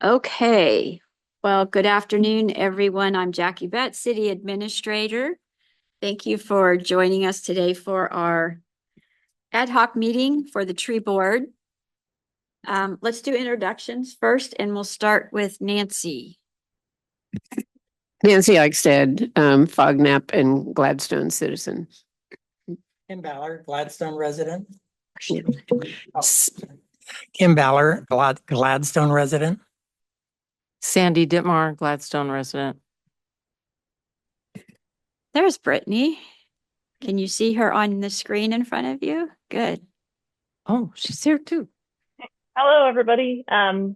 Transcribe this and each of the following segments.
Okay. Well, good afternoon, everyone. I'm Jackie Betts, City Administrator. Thank you for joining us today for our ad hoc meeting for the tree board. Let's do introductions first, and we'll start with Nancy. Nancy Eichstead, Fognap and Gladstone citizen. Kim Ballard, Gladstone resident. S- Kim Ballard, Gladstone resident. Sandy Ditmar, Gladstone resident. There's Brittany. Can you see her on the screen in front of you? Good. Oh, she's here too. Hello, everybody.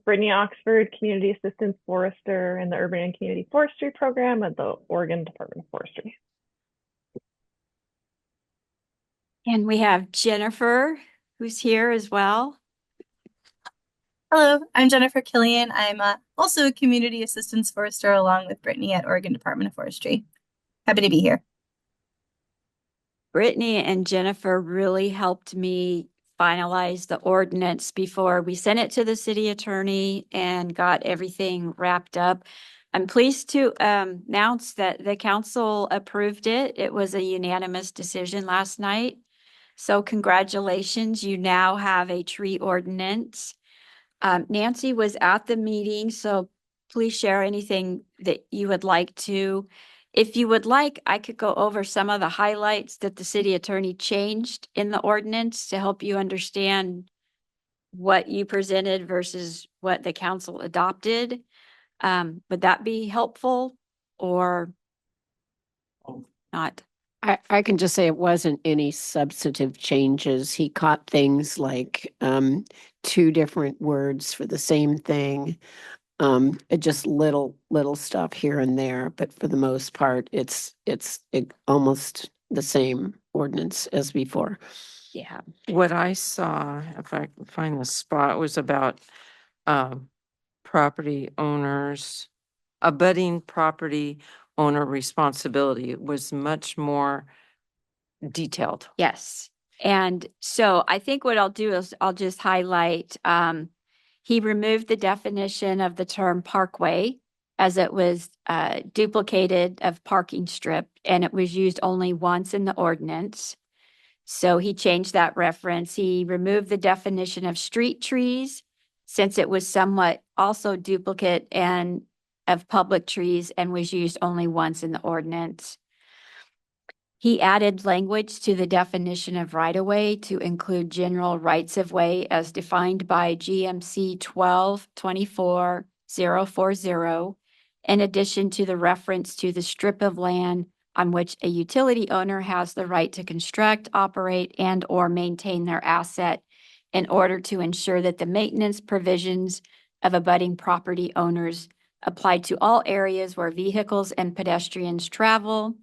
Brittany Oxford, Community Assistance Forester in the Urban and Community Forestry Program at the Oregon Department of Forestry. And we have Jennifer, who's here as well. Hello, I'm Jennifer Killian. I'm also a Community Assistance Forester along with Brittany at Oregon Department of Forestry. Happy to be here. Brittany and Jennifer really helped me finalize the ordinance before we sent it to the city attorney and got everything wrapped up. I'm pleased to announce that the council approved it. It was a unanimous decision last night. So congratulations, you now have a tree ordinance. Nancy was at the meeting, so please share anything that you would like to. If you would like, I could go over some of the highlights that the city attorney changed in the ordinance to help you understand what you presented versus what the council adopted. Would that be helpful or not? I can just say it wasn't any substantive changes. He caught things like two different words for the same thing. Just little stuff here and there, but for the most part, it's almost the same ordinance as before. Yeah. What I saw, if I can find the spot, was about property owners, abutting property owner responsibility. It was much more detailed. Yes. And so I think what I'll do is I'll just highlight, he removed the definition of the term parkway as it was duplicated of parking strip, and it was used only once in the ordinance. So he changed that reference. He removed the definition of street trees since it was somewhat also duplicate and of public trees and was used only once in the ordinance. He added language to the definition of right-of-way to include general rights-of-way as defined by GMC 12-24-040, in addition to the reference to the strip of land on which a utility owner has the right to construct, operate, and/or maintain their asset in order to ensure that the maintenance provisions of abutting property owners apply to all areas where vehicles and pedestrians travel.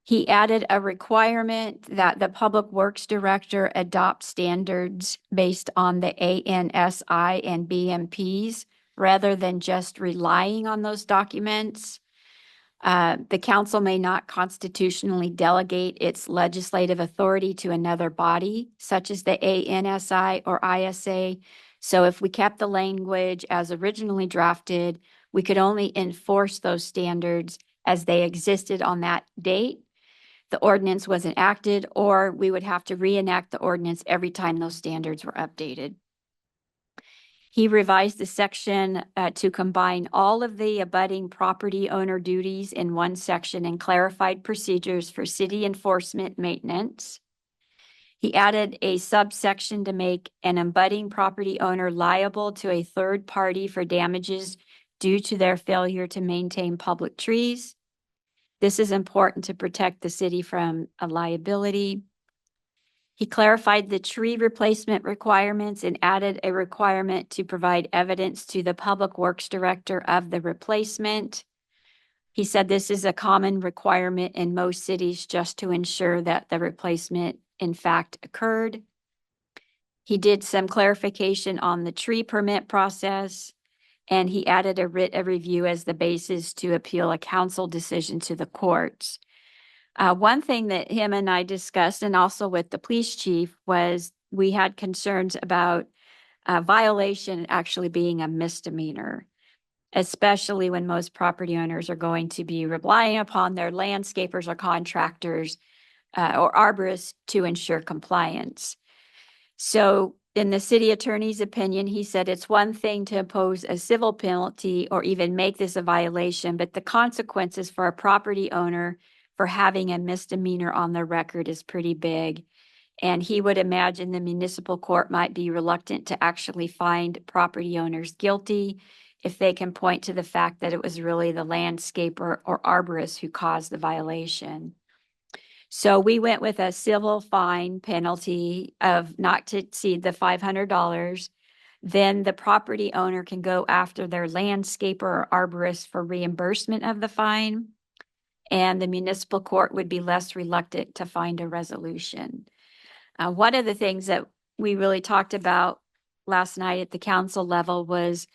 He added a requirement that the Public Works Director adopt standards based on the ANSI and BMPs rather than just relying on those documents. The council may not constitutionally delegate its legislative authority to another body, such as the ANSI or ISA. So if we kept the language as originally drafted, we could only enforce those standards as they existed on that date. The ordinance was enacted, or we would have to reenact the ordinance every time those standards were updated. He revised the section to combine all of the abutting property owner duties in one section and clarified procedures for city enforcement maintenance. He added a subsection to make an abutting property owner liable to a third party for damages due to their failure to maintain public trees. This is important to protect the city from a liability. He clarified the tree replacement requirements and added a requirement to provide evidence to the Public Works Director of the replacement. He said this is a common requirement in most cities just to ensure that the replacement in fact occurred. He did some clarification on the tree permit process, and he added a writ of review as the basis to appeal a council decision to the courts. One thing that him and I discussed, and also with the police chief, was we had concerns about violation actually being a misdemeanor, especially when most property owners are going to be relying upon their landscapers or contractors or arborists to ensure compliance. So in the city attorney's opinion, he said it's one thing to impose a civil penalty or even make this a violation, but the consequences for a property owner for having a misdemeanor on their record is pretty big. And he would imagine the municipal court might be reluctant to actually find property owners guilty if they can point to the fact that it was really the landscaper or arborist who caused the violation. So we went with a civil fine penalty of not to exceed the $500. Then the property owner can go after their landscaper or arborist for reimbursement of the fine. And the municipal court would be less reluctant to find a resolution. One of the things that we really talked about last night at the council level was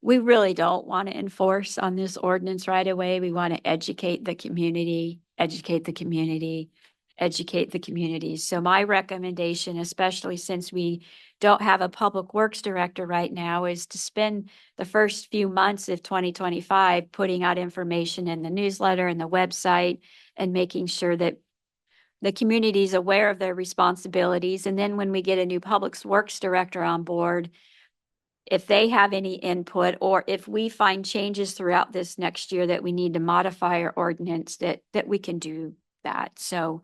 we really don't want to enforce on this ordinance right away. We want to educate the community, educate the community, educate the community. So my recommendation, especially since we don't have a public works director right now, is to spend the first few months of 2025 putting out information in the newsletter and the website and making sure that the community is aware of their responsibilities. And then when we get a new public works director on board, if they have any input, or if we find changes throughout this next year that we need to modify our ordinance, that we can do that. So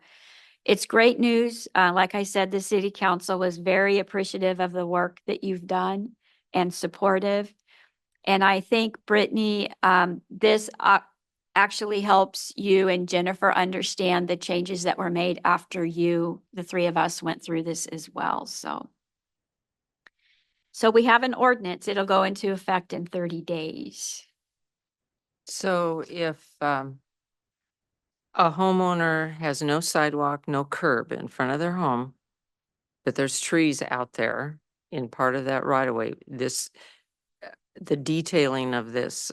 it's great news. Like I said, the city council was very appreciative of the work that you've done and supportive. And I think, Brittany, this actually helps you and Jennifer understand the changes that were made after the three of us went through this as well. So we have an ordinance. It'll go into effect in 30 days. So if a homeowner has no sidewalk, no curb in front of their home, but there's trees out there in part of that right of way, the detailing of this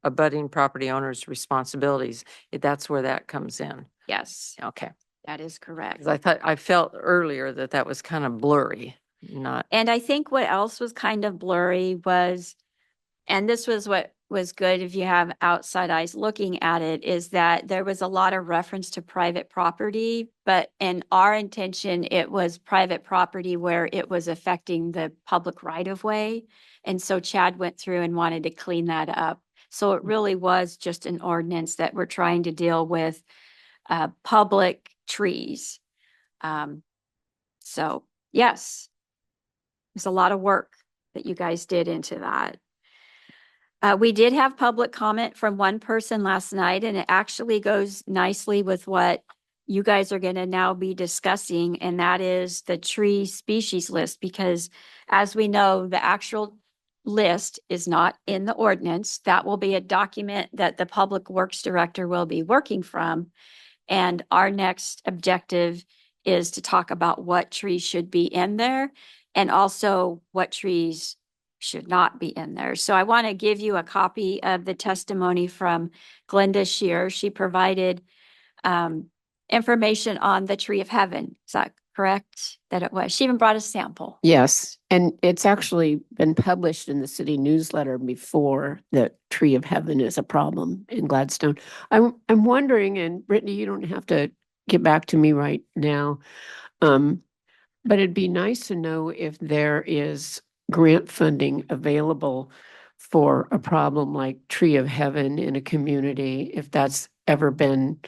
abutting property owner's responsibilities, that's where that comes in. Yes, Okay. that is correct. 'Cause I felt earlier that was kind of blurry, not. And I think what else was kind of blurry was, and this was what was good if you have outside eyes looking at it, is that there was a lot of reference to private property, but in our intention, it was private property where it was affecting the public right of way. And so Chad went through and wanted to clean that up. So it really was just an ordinance that we're trying to deal with public trees. So yes, there's a lot of work that you guys did into that. We did have public comment from one person last night, and it actually goes nicely with what you guys are going to now be discussing, and that is the tree species list, because as we know, the actual list is not in the ordinance. That will be a document that the Public Works Director will be working from. And our next objective is to talk about what trees should be in there and also what trees should not be in there. So I want to give you a copy of the testimony from Glenda Shear. She provided information on the tree of heaven. Is that correct? That it was. She even brought a sample. Yes, and it's actually been published in the city newsletter before that tree of heaven is a problem in Gladstone. I'm wondering, and Brittany, you don't have to get back to me right now, but it'd be nice to know if there is grant funding available for a problem like tree of heaven in a community, if that's ever been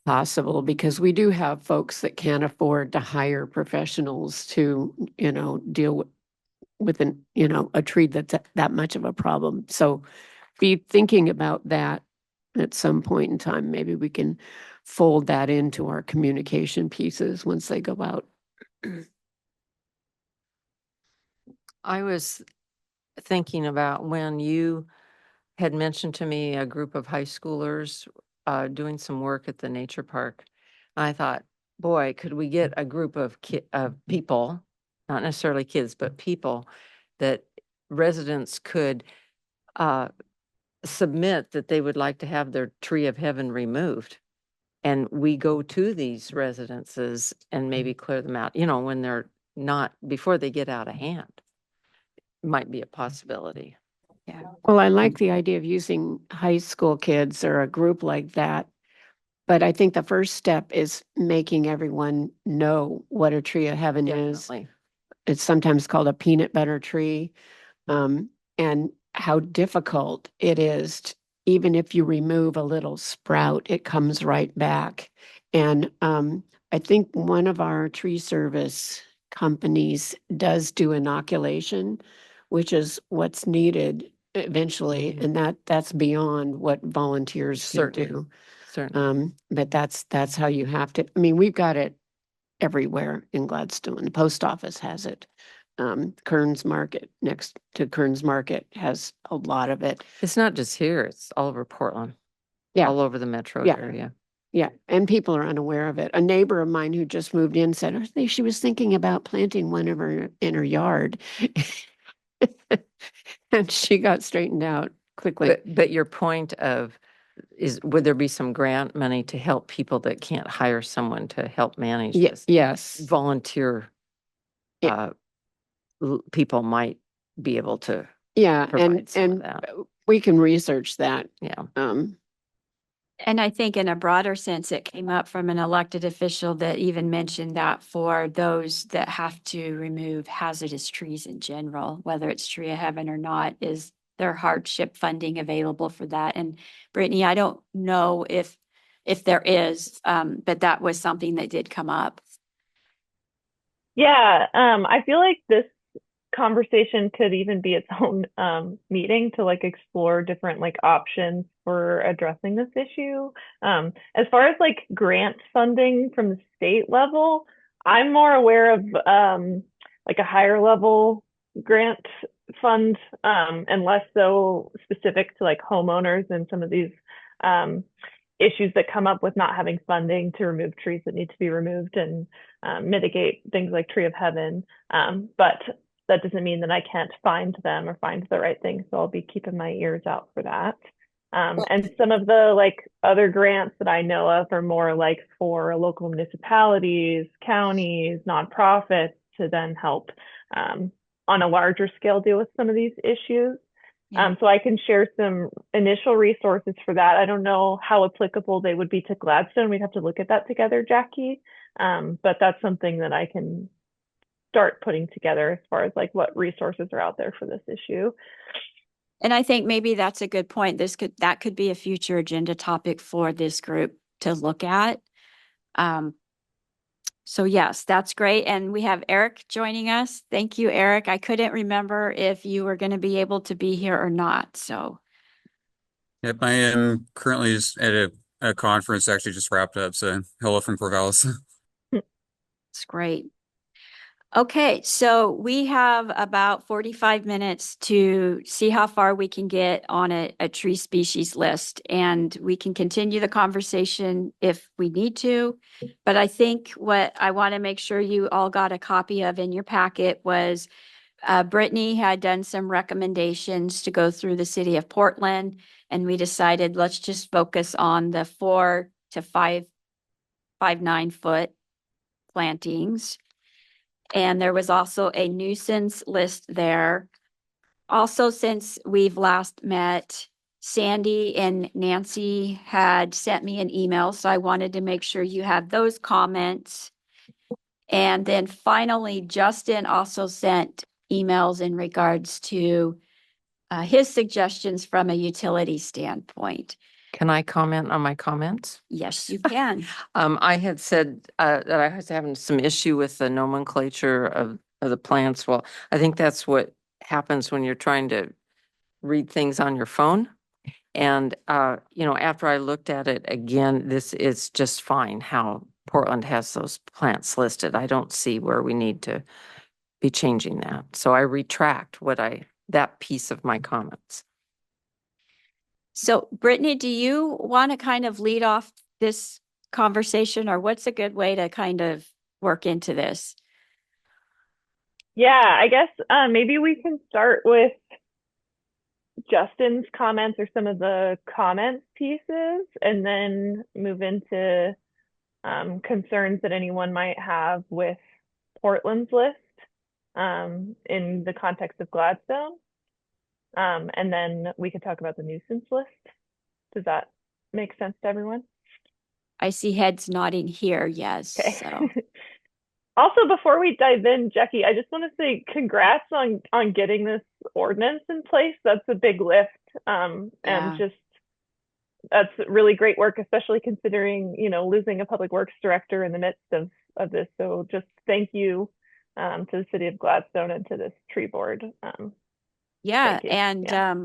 possible, because we do have folks that can't afford to hire professionals to, deal with a tree that's that much of a problem. So be thinking about that at some point in time. Maybe we can fold that into our communication pieces once they go out. I was thinking about when you had mentioned to me a group of high schoolers doing some work at the nature park. I thought, boy, could we get a group of people, not necessarily kids, but people that residents could submit that they would like to have their tree of heaven removed. And we go to these residences and maybe clear them out, when they're not before they get out of hand. Might be a possibility. Well, I like the idea of using high school kids or a group like that. But I think the first step is making everyone know what a tree of heaven is. Definitely. It's sometimes called a peanut butter tree. And how difficult it is. Even if you remove a little sprout, it comes right back. And I think one of our tree service companies does do inoculation, which is what's needed eventually, and that's beyond what volunteers can Certainly. do. Certainly. But that's how you have to. I mean, we've got it everywhere in Gladstone. The post office has it. Kearns Market, next to Kearns Market, has a lot of it. It's not just here, it's all over Portland. Yeah. All over the metro Yeah. area. Yeah, and people are unaware of it. A neighbor of mine who just moved in said she was thinking about planting one of her in her yard. And she got straightened out quickly. But your point of would there be some grant money to help people that can't hire someone to help manage this? Yes. Volunteer people might be able to Yeah, provide some of that. we can research that. Yeah. And I think in a broader sense, it came up from an elected official that even mentioned that for those that have to remove hazardous trees in general, whether it's tree of heaven or not, is there hardship funding available for that? And Brittany, I don't know if there is, but that was something that did come up. Yeah, I feel like this conversation could even be its own meeting to like explore different like options for addressing this issue. As far as like grant funding from the state level, I'm more aware of like a higher level grant fund and less so specific to like homeowners and some of these issues that come up with not having funding to remove trees that need to be removed and mitigate things like tree of heaven. But that doesn't mean that I can't find them or find the right thing. So I'll be keeping my ears out for that. And some of the like other grants that I know of are more like for local municipalities, counties, nonprofits to then help on a larger scale deal with some of these issues. Yeah. So I can share some initial resources for that. I don't know how applicable they would be to Gladstone. We'd have to look at that together, Jackie. But that's something that I can start putting together as far as like what resources are out there for this issue. And I think maybe that's a good point. That could be a future agenda topic for this group to look at. So yes, that's great. And we have Eric joining us. Thank you, Eric. I couldn't remember if you were going to be able to be here or not. So. Yep, I am currently just at a conference, actually just wrapped up. So hello from Corvallis. It's great. Okay, so we have about 45 minutes to see how far we can get on a tree species list, and we can continue the conversation if we need to. But I think what I want to make sure you all got a copy of in your packet was Brittany had done some recommendations to go through the city of Portland, and we decided let's just focus on the 4 to 9 foot plantings. And there was also a nuisance list there. Also, since we've last met, Sandy and Nancy had sent me an email, so I wanted to make sure you had those comments. And then finally, Justin also sent emails in regards to his suggestions from a utility standpoint. Can I comment on my comments? Yes, you can. I had said that I was having some issue with the nomenclature of the plants. Well, I think that's what happens when you're trying to read things on your phone. And, after I looked at it again, this is just fine how Portland has those plants listed. I don't see where we need to be changing that. So I retract that piece of my comments. So Brittany, do you want to kind of lead off this conversation, or what's a good way to kind of work into this? Yeah, I guess maybe we can start with Justin's comments or some of the comments pieces and then move into concerns that anyone might have with Portland's list. in the context of Gladstone. And then we could talk about the nuisance list. Does that make sense to everyone? I see heads nodding here, yes, Okay. so. Also, before we dive in, Jackie, I just want to say congrats on getting this ordinance in place. That's a big lift. And Yeah. just that's really great work, especially considering, losing a public works director in the midst of this. So just thank you to the city of Gladstone and to this tree board. Yeah, Thank you. and Yeah.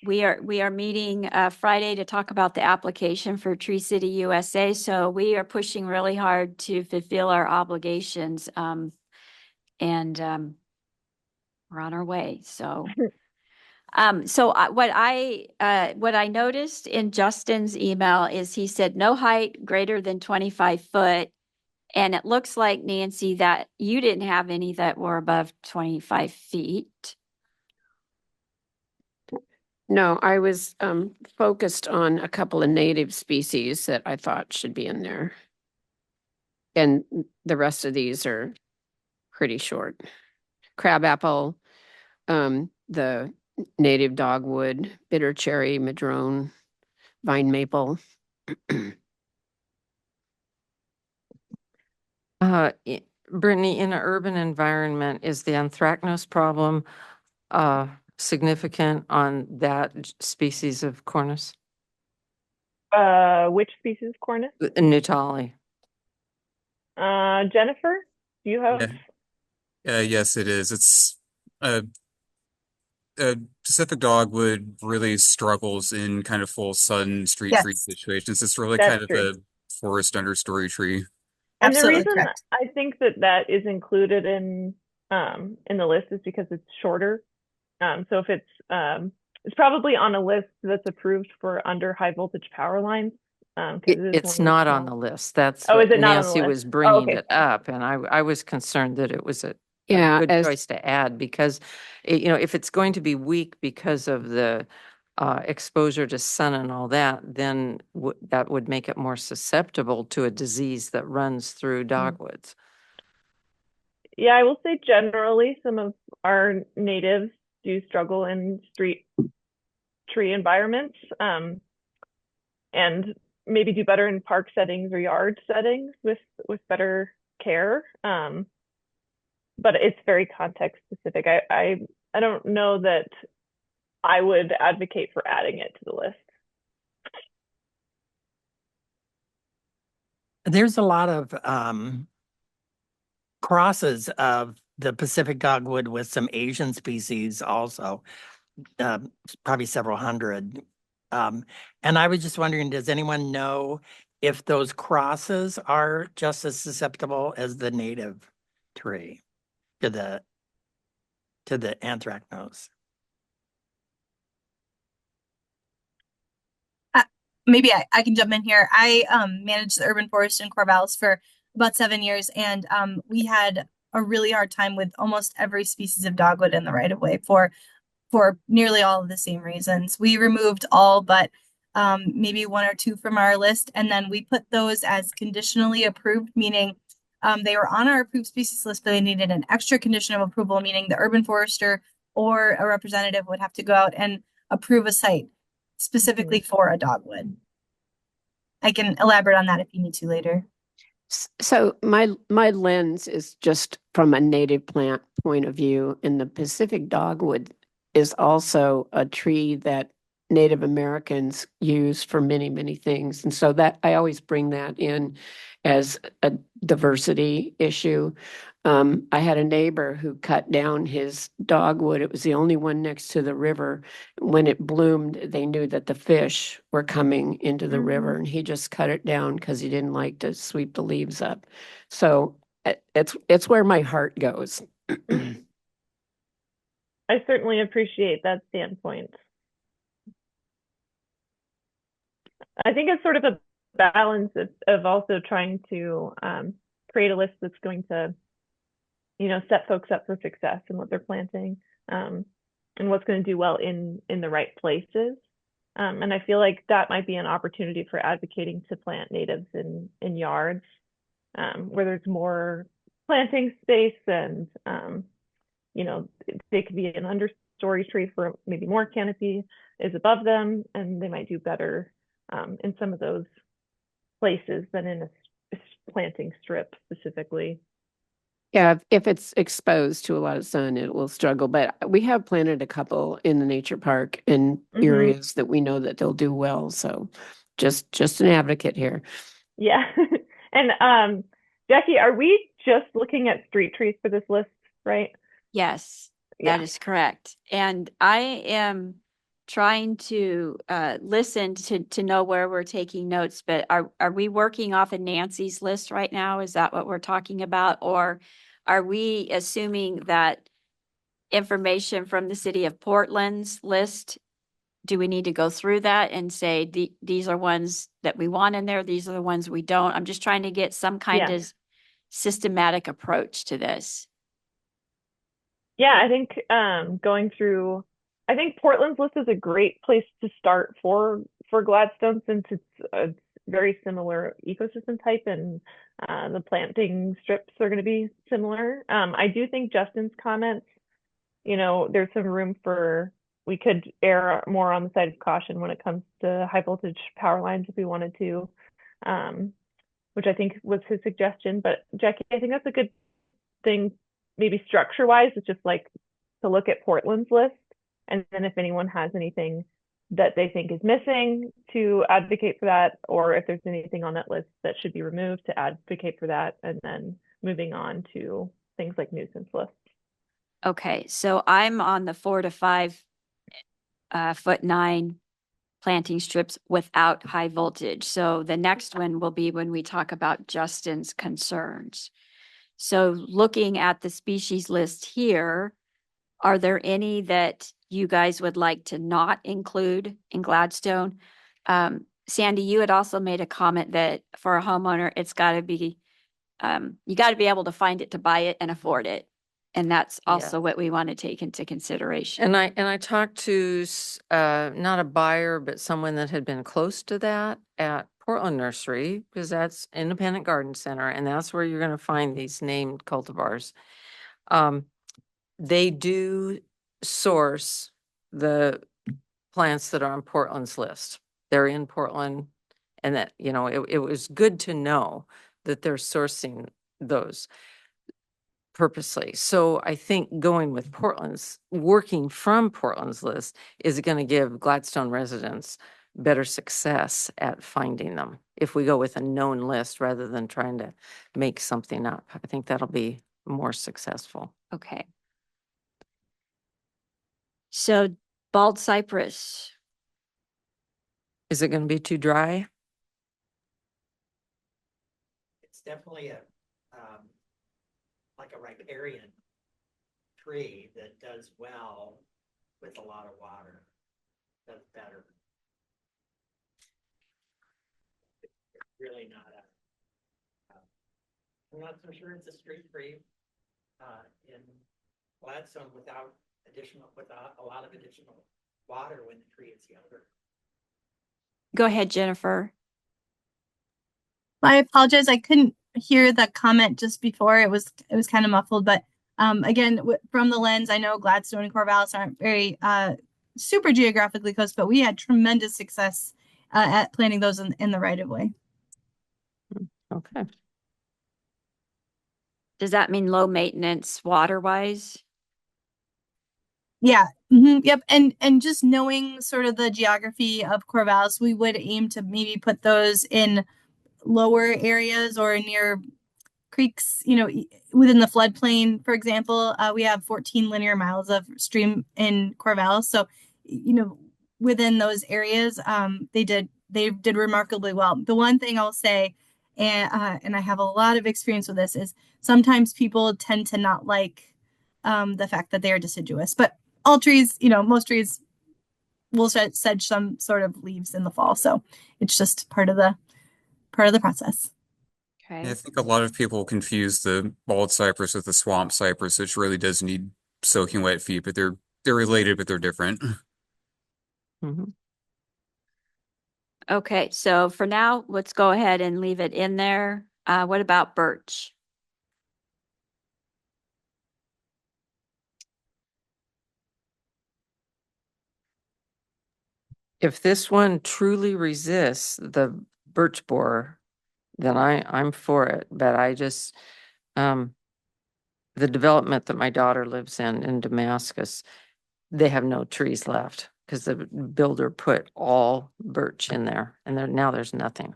we are meeting Friday to talk about the application for Tree City USA. So we are pushing really hard to fulfill our obligations, and we're on our way. So, what I noticed in Justin's email is he said no height greater than 25 foot, and it looks like, Nancy, that you didn't have any that were above 25 feet. No, I was focused on a couple of native species that I thought should be in there. And the rest of these are pretty short. Crabapple, the native dogwood, bitter cherry, madrone, vine maple. Brittany, in an urban environment, is the anthracnose problem significant on that species of cornus? Which species of cornus? Nutali. Jennifer, do you have? Yes, it is. It's a Pacific dogwood really struggles in kind of full sun street tree Yes. situations. It's really That's kind of true. a forest understory tree. And the Absolutely reason correct. I think that is included in the list is because it's shorter. So if it's probably on a list that's approved for under high voltage power lines. It's not on the list. That's Oh, what is it not on the Nancy list? was bringing okay, it fine. up, and I was concerned that it was a Yeah, good as choice to add because, if it's going to be weak because of the exposure to sun and all that, then that would make it more susceptible to a disease that runs through dogwoods. Yeah, I will say generally some of our natives do struggle in street tree environments, and maybe do better in park settings or yard settings with better care. But it's very context specific. I don't know that I would advocate for adding it to the list. There's a lot of crosses of the Pacific dogwood with some Asian species also, probably several hundred. And I was just wondering, does anyone know if those crosses are just as susceptible as the native tree to the anthracnose? Maybe I can jump in here. I managed the urban forest in Corvallis for about 7 years, and we had a really hard time with almost every species of dogwood in the right of way for nearly all of the same reasons. We removed all but maybe one or two from our list, and then we put those as conditionally approved, meaning they were on our approved species list, but they needed an extra condition of approval, meaning the urban forester or a representative would have to go out and approve a site specifically for a dogwood. I can elaborate on that if you need to later. So my lens is just from a native plant point of view, and the Pacific dogwood is also a tree that Native Americans use for many, many things. And so that I always bring that in as a diversity issue. I had a neighbor who cut down his dogwood. It was the only one next to the river. When it bloomed, they knew that the fish were coming into the river, and he just cut it down because he didn't like to sweep the leaves up. So it's where my heart goes. I certainly appreciate that standpoint. I think it's sort of a balance of also trying to create a list that's going to, set folks up for success in what they're planting, and what's going to do well in the right places. And I feel like that might be an opportunity for advocating to plant natives in yards, where there's more planting space and they could be an understory tree for maybe more canopy is above them, and they might do better in some of those places than in a planting strip specifically. Yeah, if it's exposed to a lot of sun, it will struggle. But we have planted a couple in the nature park in areas that we know that they'll do well. So just an advocate here. Yeah. And Jackie, are we just looking at street trees for this list, right? Yes, Yeah. that is correct. And I am trying to listen to know where we're taking notes, but are we working off of Nancy's list right now? Is that what we're talking about? Or are we assuming that information from the city of Portland's list, do we need to go through that and say these are ones that we want in there, these are the ones we don't? I'm just trying to get some kind Yeah. of systematic approach to this. Yeah, I think going through, I think Portland's list is a great place to start for Gladstone, since it's a very similar ecosystem type, and the planting strips are going to be similar. I do think Justin's comments, there's some room for, we could err more on the side of caution when it comes to high voltage power lines if we wanted to, which I think was his suggestion. But Jackie, I think that's a good thing, maybe structure wise. It's just like to look at Portland's list, and then if anyone has anything that they think is missing, to advocate for that, or if there's anything on that list that should be removed, to advocate for that, and then moving on to things like nuisance lists. Okay, so I'm on the 4 to 5 foot 9 planting strips without high voltage. So the next one will be when we talk about Justin's concerns. So looking at the species list here, are there any that you guys would like to not include in Gladstone? Sandy, you had also made a comment that for a homeowner, it's got to be, you got to be able to find it to buy it and afford it. And that's also what we want to take into consideration. And I talked to not a buyer, but someone that had been close to that at Portland Nursery, because that's Independent Garden Center, and that's where you're going to find these named cultivars. They do source the plants that are on Portland's list. They're in Portland, and that, it was good to know that they're sourcing those purposely. So I think going with working from Portland's list is going to give Gladstone residents better success at finding them if we go with a known list rather than trying to make something up. I think that'll be more successful. Okay. So bald cypress. Is it going to be too dry? It's definitely like a riparian tree that does well with a lot of water. Does better. It's really not I'm not so sure it's a street tree in Gladstone without a lot of additional water when the tree is younger. Go ahead, Jennifer. I apologize. I couldn't hear the comment just before. It was kind of muffled, but again, from the lens, I know Gladstone and Corvallis aren't very super geographically close, but we had tremendous success at planting those in the right of way. Okay. Does that mean low maintenance water wise? Yeah. Yep. And just knowing sort of the geography of Corvallis, we would aim to maybe put those in lower areas or near creeks, within the floodplain. For example, we have 14 linear miles of stream in Corvallis. So, within those areas, they did remarkably well. The one thing I'll say, and I have a lot of experience with this, is sometimes people tend to not like the fact that they are deciduous, but all trees, most trees will shed some sort of leaves in the fall. So it's just part of the process. Okay. I think a lot of people confuse the bald cypress with the swamp cypress, which really does need soaking wet feet, but they're related, but they're different. Mm-hmm. Okay, so for now, let's go ahead and leave it in there. What about birch? If this one truly resists the birch borer, then I'm for it. But I just, the development that my daughter lives in Damascus, they have no trees left because the builder put all birch in there, and now there's nothing.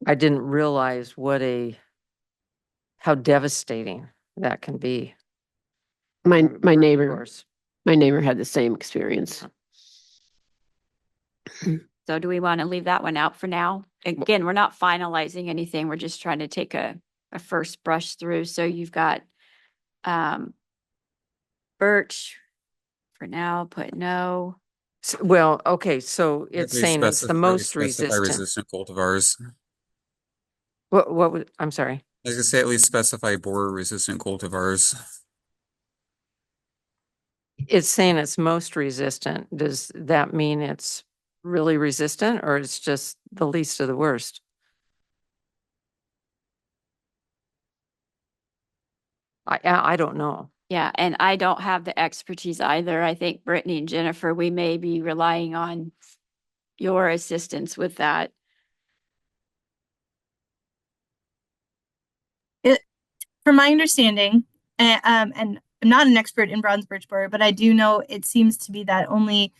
I didn't realize how devastating that can be. My for birch neighbor, borers. my neighbor had the same experience. So do we want to leave that one out for now? Again, we're not finalizing anything. We're just trying to take a first brush through. So you've got birch for now, put no. Well, okay, so it's They saying it's the specify- most specify resistant. resistant cultivars. I'm sorry. I was gonna say at least specify borer resistant cultivars. It's saying it's most resistant. Does that mean it's really resistant or it's just the least of the worst? I don't know. Yeah, and I don't have the expertise either. I think Brittany and Jennifer, we may be relying on your assistance with that. From my understanding, and I'm not an expert in bronze birch borer, but I do know it seems to be that only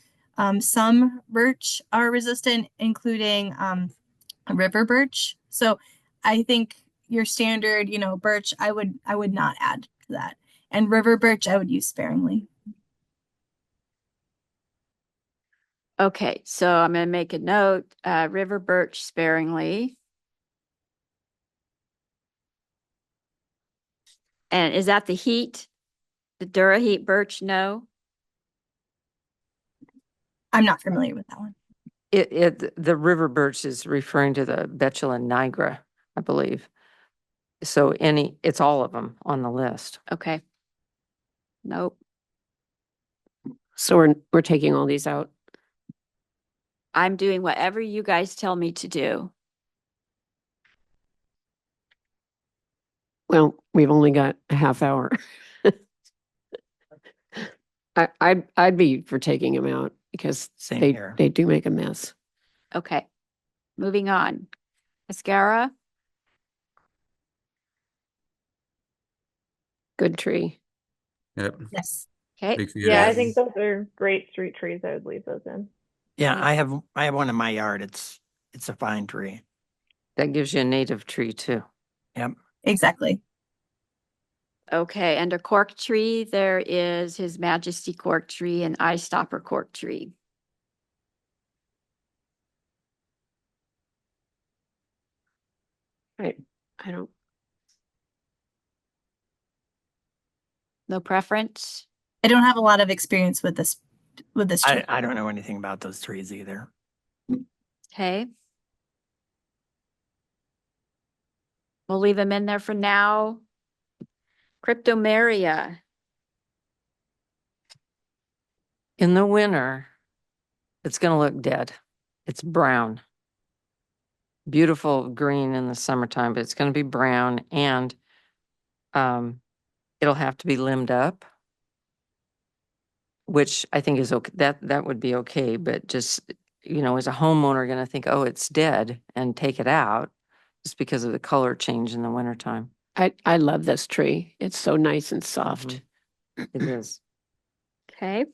some birch are resistant, including river birch. So I think your standard, birch, I would not add to that. And river birch, I would use sparingly. Okay, so I'm going to make a note, river birch sparingly. And is that the heat? The Dura heat birch? No? I'm not familiar with that one. The river birch is referring to the Betula nigra, I believe. So it's all of them on the list. Okay. Nope. So we're taking all these out. I'm doing whatever you guys tell me to do. Well, we've only got a half hour. I'd be for taking them out because Same they here. they do make a mess. Okay. Moving on. Mascara. Good tree. Yep. Yes. Okay. Big fan Yeah, of I that. think those are great street trees. I would leave those in. Yeah, Yeah. I have one in my yard. It's a fine tree. That gives you a native tree too. Yep. Exactly. Okay. Under cork tree, there is His Majesty cork tree and eye stopper cork tree. I don't. No preference? I don't have a lot of experience with this tree. I don't know anything about those trees either. Okay. We'll leave them in there for now. Cryptomeria. In the winter, it's going to look dead. It's brown. Beautiful green in the summertime, but it's going to be brown and it'll have to be limbed up, which I think is okay. That would be okay, but just, as a homeowner going to think, oh, it's dead and take it out just because of the color change in the wintertime. I love this tree. It's so nice and soft. It is. Okay.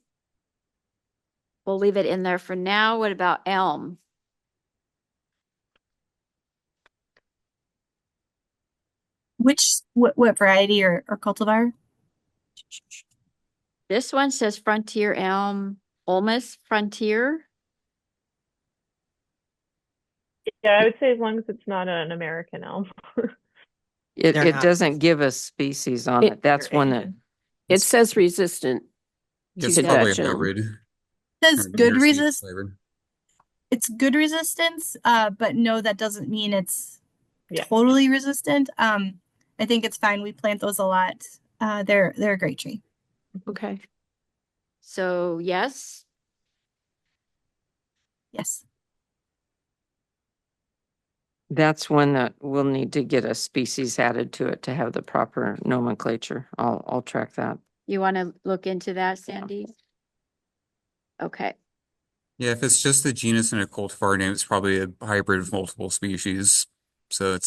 We'll leave it in there for now. What about elm? What variety or cultivar? This one says Frontier Elm, Ulmus Frontier. Yeah, I would say as long as it's not an American elm. It They're not- doesn't give us species on It- it. That's one that, It says resistant. It's to probably a Dutch elm. hybrid. It says or good near seed resist. hybrid. It's good resistance, but no, that doesn't mean it's Yeah. totally resistant. I think it's fine. We plant those a lot. They're a great tree. Okay. So yes, Yes. that's one that we'll need to get a species added to it to have the proper nomenclature. I'll track that. you want to look into that, Sandy? Okay. Yeah, if it's just the genus and a cultivar name, it's probably a hybrid of multiple species. So there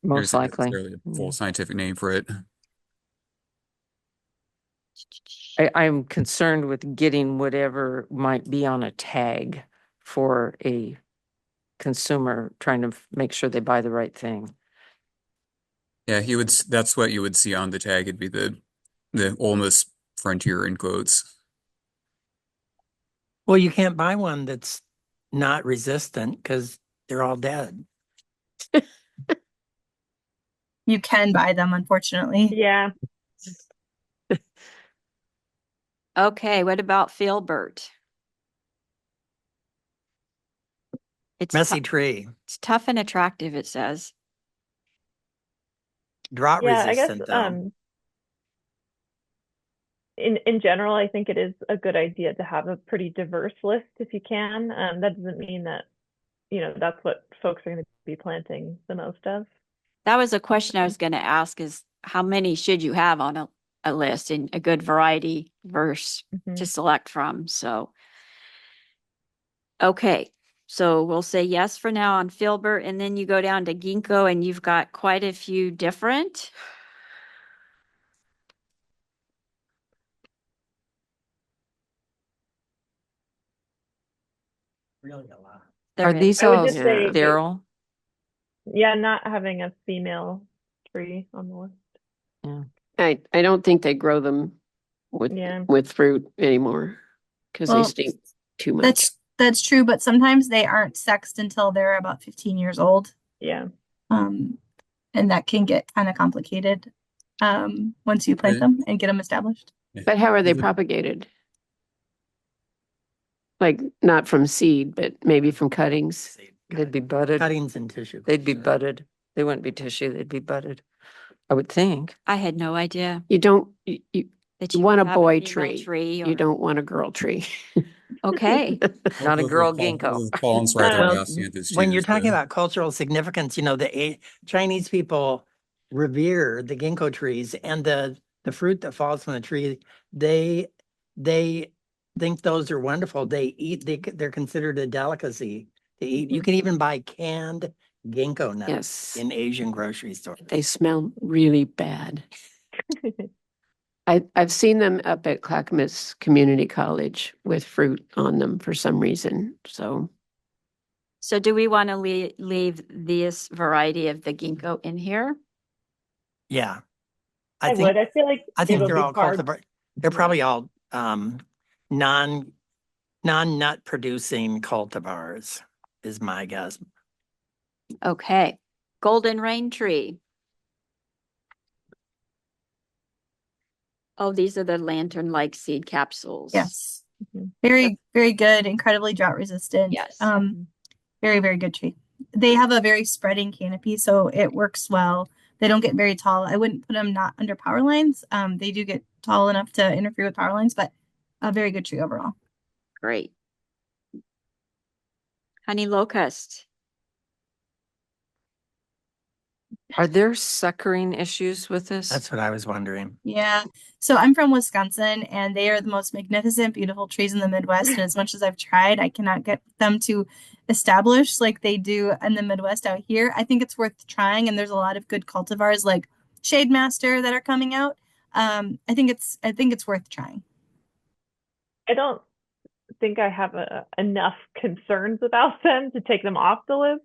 Most isn't likely. necessarily a full Yeah. scientific name for it. I'm concerned with getting whatever might be on a tag for a consumer, trying to make sure they buy the right thing. Yeah, that's what you would see on the tag. It'd be the Olmus frontier in quotes. Well, you can't buy one that's not resistant because they're all dead. You can buy them, unfortunately. Yeah. Okay, what about filbert? It's Messy tou- tree, it's tough and attractive, it says. drought Yeah, I guess resistant though. in general, I think it is a good idea to have a pretty diverse list if you can. That doesn't mean that, that's what folks are going to be planting the most of. That was a question I was going to ask is how many should you have on a list and a good variety verse to select from. So, okay. So we'll say yes for now on filbert, and then you go down to ginkgo and you've got quite a few different. Really a lot. Are There these is. I would all just say, sterile? yeah, not having a female tree on the list. Yeah. I don't think they grow them Yeah. with fruit anymore because they Well, stink too much. That's true, but sometimes they aren't sexed until they're about 15 years old. Yeah. And that can get kind of complicated once you plant Right. them and get them established. But how are they Is it- propagated? Like not from seed, but maybe from cuttings. They'd be budded. Cuttings and tissue. They'd be culture. budded. They wouldn't be tissue. They'd be budded. I would think. I had no idea You don't, you that you you want a could have boy female tree. or- You don't want a girl tree. Okay. Not a Those girl are called- ginkgo. those are Collins right Well, on Asthanthus When you're cheese, talking but- about cultural significance, the Chinese people revere the ginkgo trees and the fruit that falls from the tree. They think those are wonderful. They're considered a delicacy to eat. You can even buy canned ginkgo nuts Yes. in Asian grocery stores. They smell really bad. I've seen them up at Clackamas Community College with fruit on them for some reason. So So do we want to leave this variety of the ginkgo in here? Yeah. I would. I feel like I think it'll they're be all hard. cultivar. They're probably all non-nut producing cultivars is my guess. Okay. Golden rain tree. Oh, these are the lantern-like seed capsules. Yes. Mhm. Very, very good, incredibly drought resistant. Yes. Very, very good tree. They have a very spreading canopy, so it works well. They don't get very tall. I wouldn't put them not under power lines. They do get tall enough to interfere with power lines, but a very good tree overall. Great. Honey locust. Are there suckering issues with this? That's what I was wondering. Yeah. So I'm from Wisconsin, and they are the most magnificent, beautiful trees in the Midwest. And as much as I've tried, I cannot get them to establish like they do in the Midwest out here. I think it's worth trying, and there's a lot of good cultivars like Shade Master that are coming out. I think it's worth trying. I don't think I have enough concerns about them to take them off the list.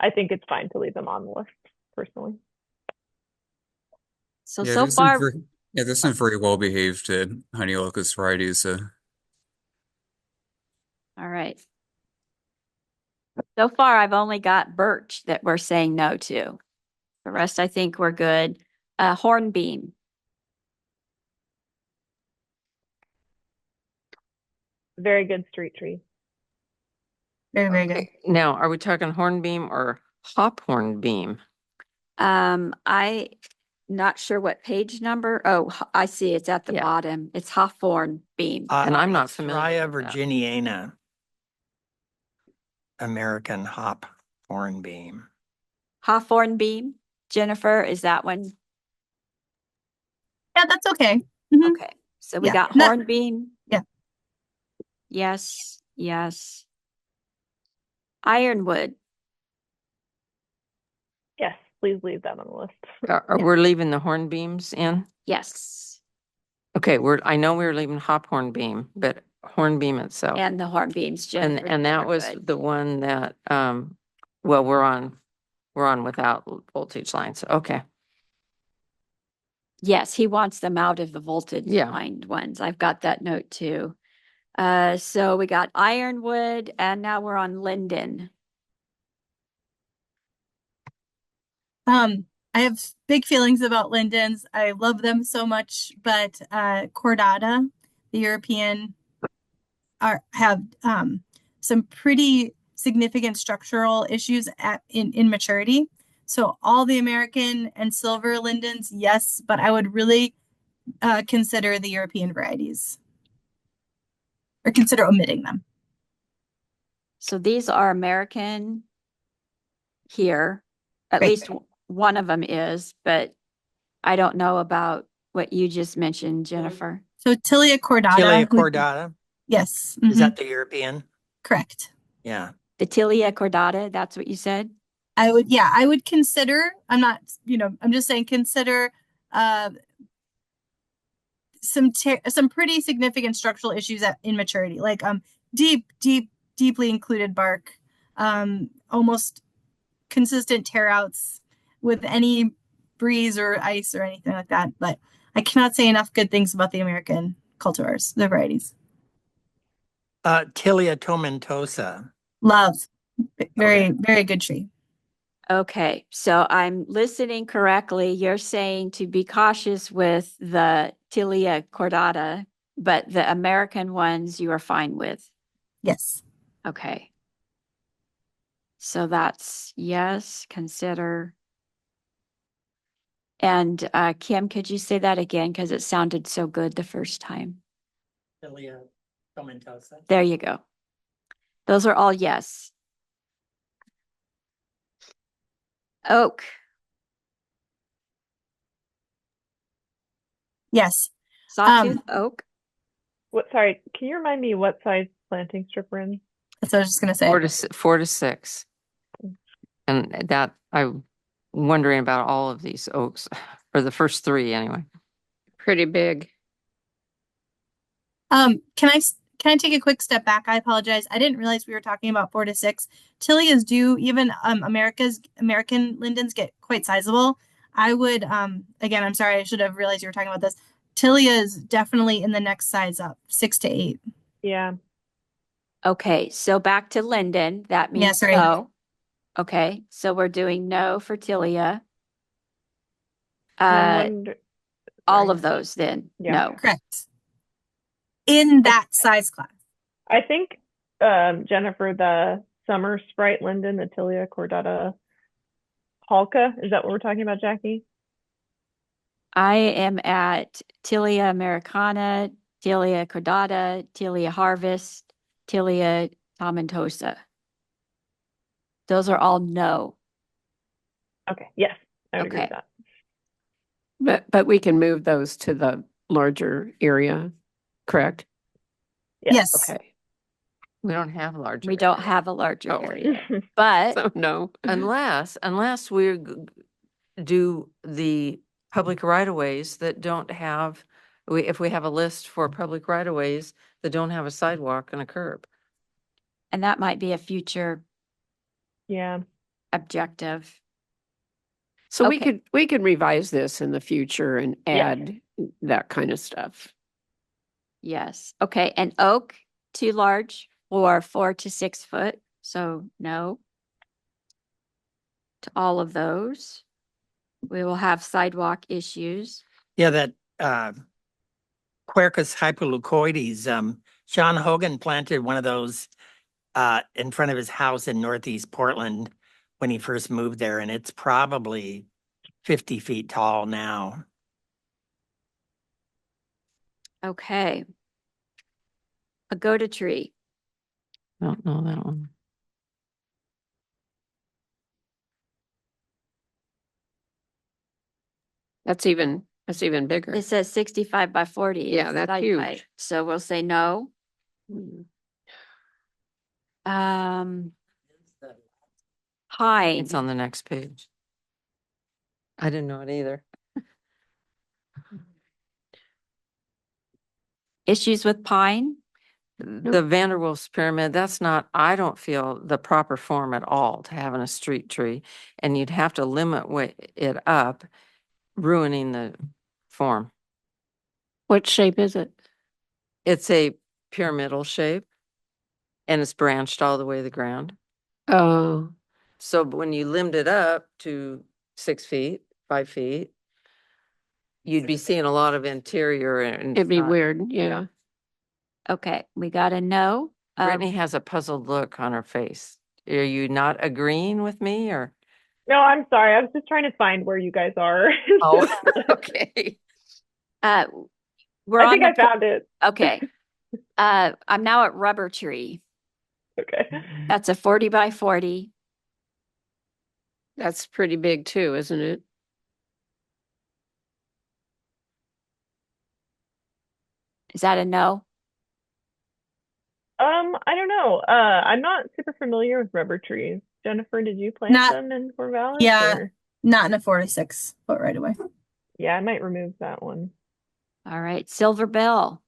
I think it's fine to leave them on the list, personally. So, Yeah, so there's some far, there's some very well behaved honey locust varieties. all right. So far, I've only got birch that we're saying no to. The rest, I think we're good. Hornbeam. Very good street tree. Very, very good. Okay, now, are we talking hornbeam or hop hornbeam? I not sure what page number. Oh, I see. It's at the Yeah. bottom. It's Hawthorne beam. And I'm not familiar Strya with that. virginiana, American hop hornbeam. Hawthorne beam. Jennifer, is that one? Yeah, that's okay. Mhm. Okay. So we Yeah. got Not- hornbeam. Yeah. Yes, yes. Ironwood, Yes, please leave that on the list. We're leaving the hornbeams in? yes. Okay, I know we were leaving hop hornbeam, but hornbeam itself. And the hornbeams, And Jennifer. that was good. the one that, well, we're on without voltage lines. Okay. Yes, he wants them out of the voltage Yeah. lined ones. I've got that note too. So we got ironwood and now we're on linden. I have big feelings about lindens. I love them so much, but cordata, the European, have some pretty significant structural issues in maturity. So all the American and silver lindens, yes, but I would really consider the European varieties or consider omitting them. So these are American here. At Great. least one of them is, but I don't know about what you just mentioned, Jennifer. So Tilia cordata. Tilia cordata, Yes. is that the European? Correct? Yeah. The Tilia cordata, that's what you said? I would consider, I'm not, I'm just saying consider some pretty significant structural issues in maturity, like deeply included bark, almost consistent tear outs with any breeze or ice or anything like that. But I cannot say enough good things about the American cultivars, the varieties. Tilia tomentosa. Love. Very, Okay. very good tree. Okay, so I'm listening correctly. You're saying to be cautious with the Tilia cordata, but the American ones you are fine with. Yes. Okay. So that's yes, consider. And Kim, could you say that again? Because it sounded so good the first time. Tilia tomentosa. There you go. Those are all yes. Oak, Yes. sawtooth oak. Sorry, can you remind me what size planting strip we're in? That's what I was just going to say. 4 to 6. And that I'm wondering about all of these oaks, or the first 3 anyway. Pretty big. Can I take a quick step back? I apologize. I didn't realize we were talking about 4 to 6. Tilias do, even American lindens get quite sizable. I would again, I'm sorry, I should have realized you were talking about this. Tilia is definitely in the next size up, 6 to 8. Yeah. Okay, so back to linden. That means sorry. no. Okay, so we're doing no for Tilia. And I'm wonder- All sorry. of those then, Yeah. no. Correct. In that size class. I think, Jennifer, the summer sprite linden, the Tilia cordata halka, is that what we're talking about, Jackie? I am at Tilia americana, Tilia cordata, Tilia harvest, Tilia tomentosa. Those are all no. Okay, yes, I would agree with Okay. that. But we can move those to the larger area, correct? Yes. Okay. We don't have larger. We don't area. have a larger Oh. area, but So no. Unless we do the public right of ways that don't have, if we have a list for public right of ways that don't have a sidewalk and a curb. and that might be a future Yeah. objective. So Okay. we could revise this in the future and Yes. add that kind of stuff. Yes. Okay. And oak, too large for 4 to 6 foot. So no to all of those. We will have sidewalk issues. Yeah, that Quercus hypoleucoides, Sean Hogan planted one of those in front of his house in Northeast Portland when he first moved there, and it's probably 50 feet tall now. Okay. Pagoda tree. Don't know that one. That's even bigger. It says 65 by 40. Yeah, is that's side huge. height. So we'll say no. Mm. Pine. It's on the next page. I didn't know it either. Issues with pine? The Vanderwolf's pyramid, that's not, I don't feel the proper form at all to having a street tree. And you'd have to limit it up, ruining the form. What shape is it? It's a pyramidal shape and it's branched all the way to the ground. Oh, So when you limit it up to 6 feet, 5 feet, you'd be seeing a lot of interior and it'd be not- weird. Yeah. Okay, we got a no. Brittany has a puzzled look on her face. Are you not agreeing with me or? No, I'm sorry. I was just trying to find where you guys are. Oh, okay. We're I on think the I found it. Okay. I'm now at rubber tree. Okay. That's a 40 by 40. That's pretty big too, isn't it? Is that a no? I don't know. I'm not super familiar with rubber trees. Jennifer, did you plant Not- them in Corvallis? Yeah. or- Not in a 4 to 6 foot right away. Yeah, I might remove that one. All right, silver bell.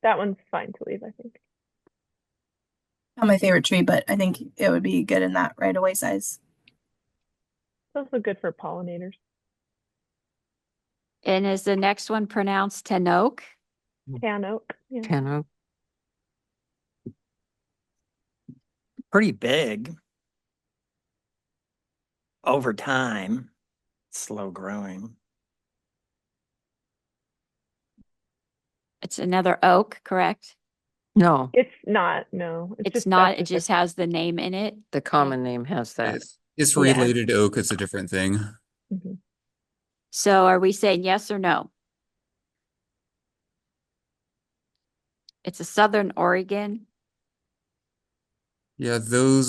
That one's fine to leave, I think. Not my favorite tree, but I think it would be good in that right away size. Those look good for pollinators. And is the next one pronounced ten oak? Tan oak. Yeah. Ten oak. Pretty big. Over time, slow growing. It's another oak, correct? No, It's not, no. It's just not, that it just specific. has the name in it. the common name has that. It's Yeah. related to oak. It's a different thing. Mhm. So are we saying yes or no? It's a Southern Oregon. Yeah, they're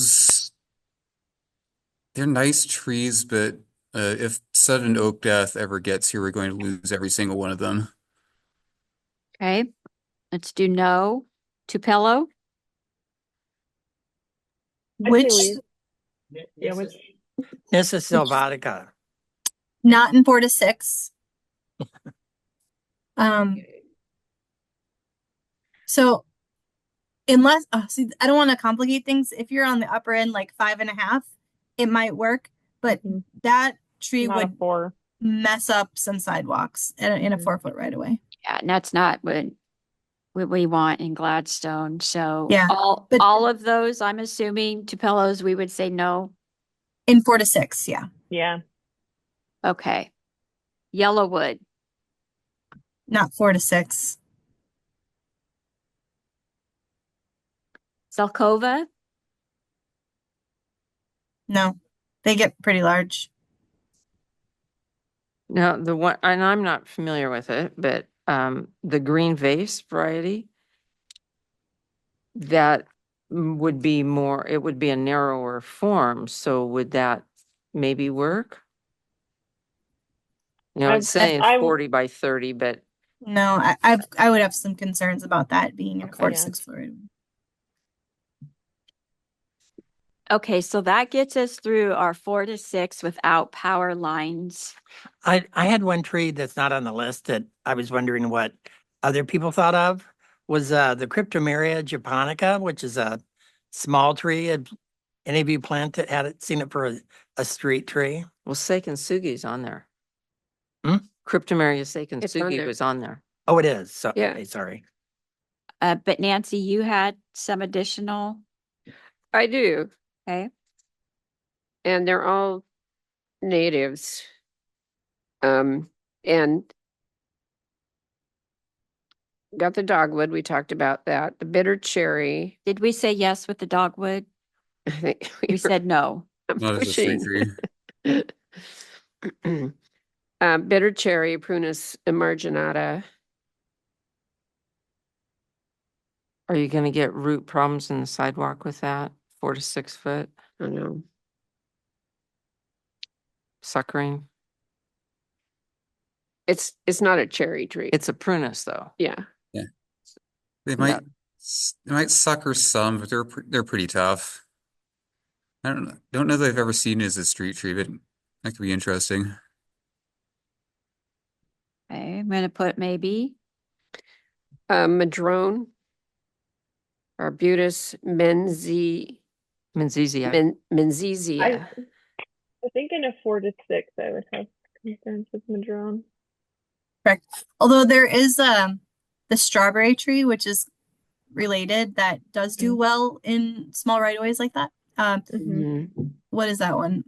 nice trees, but if sudden oak death ever gets here, we're going to lose every single one of them. Okay, let's do no. Tupelo? I'd say Which leave. Yeah, which This is Sylvatica. not in 4 to 6. So unless see, I don't want to complicate things. If you're on the upper end, like 5.5, it might work, but Mhm. that tree not a would 4. mess up some sidewalks in a Mhm. 4 foot right away. Yeah, and that's not what we want in Gladstone. So Yeah, but- all of those, I'm assuming Tupelos, we would say no. In 4 to 6, yeah. Yeah. Okay. Yellowwood. Not 4 to 6. Zelkova? No, they get pretty large. Now, the one, and I'm not familiar with it, but the green vase variety, that would be more, it would be a narrower form. So would that maybe work? You know, it's saying I- 40 by 30, but No, I would have some concerns about that being in a 4 to Yeah. 6 foot right away. Okay, so that gets us through our 4 to 6 without power lines. I had one tree that's not on the list that I was wondering what other people thought of was the Cryptomeria japonica, which is a small tree. Had any of you planted seen it for a street tree? well, Seikensugi's on there. Hmm? Cryptomeria It's on Seikensugi there. was on there. Oh, it is. So Yeah. okay, sorry. But Nancy, you had some additional, I do. okay? And they're all natives. And got the dogwood. We talked about that. The bitter cherry. Did we say yes with the dogwood? I think We said no. I'm Not as a street pushing. tree. Bitter cherry, Prunus emarginata. Are you going to get root problems in the sidewalk with that? 4 to 6 foot I don't know. suckering? It's not a cherry tree. It's a prunus though. Yeah. They might It might sucker some, but they're pretty tough. I don't know that I've ever seen it as a street tree, but that could be interesting. Okay, I'm gonna put maybe. Madrone, Arbutus Menziesii. Menzizia. I think in a 4 to 6, I would have concerns with Madrone. Correct. Although there is the strawberry tree, which is related, that does do well in small right-of-ways like that. Mhm. What is that one?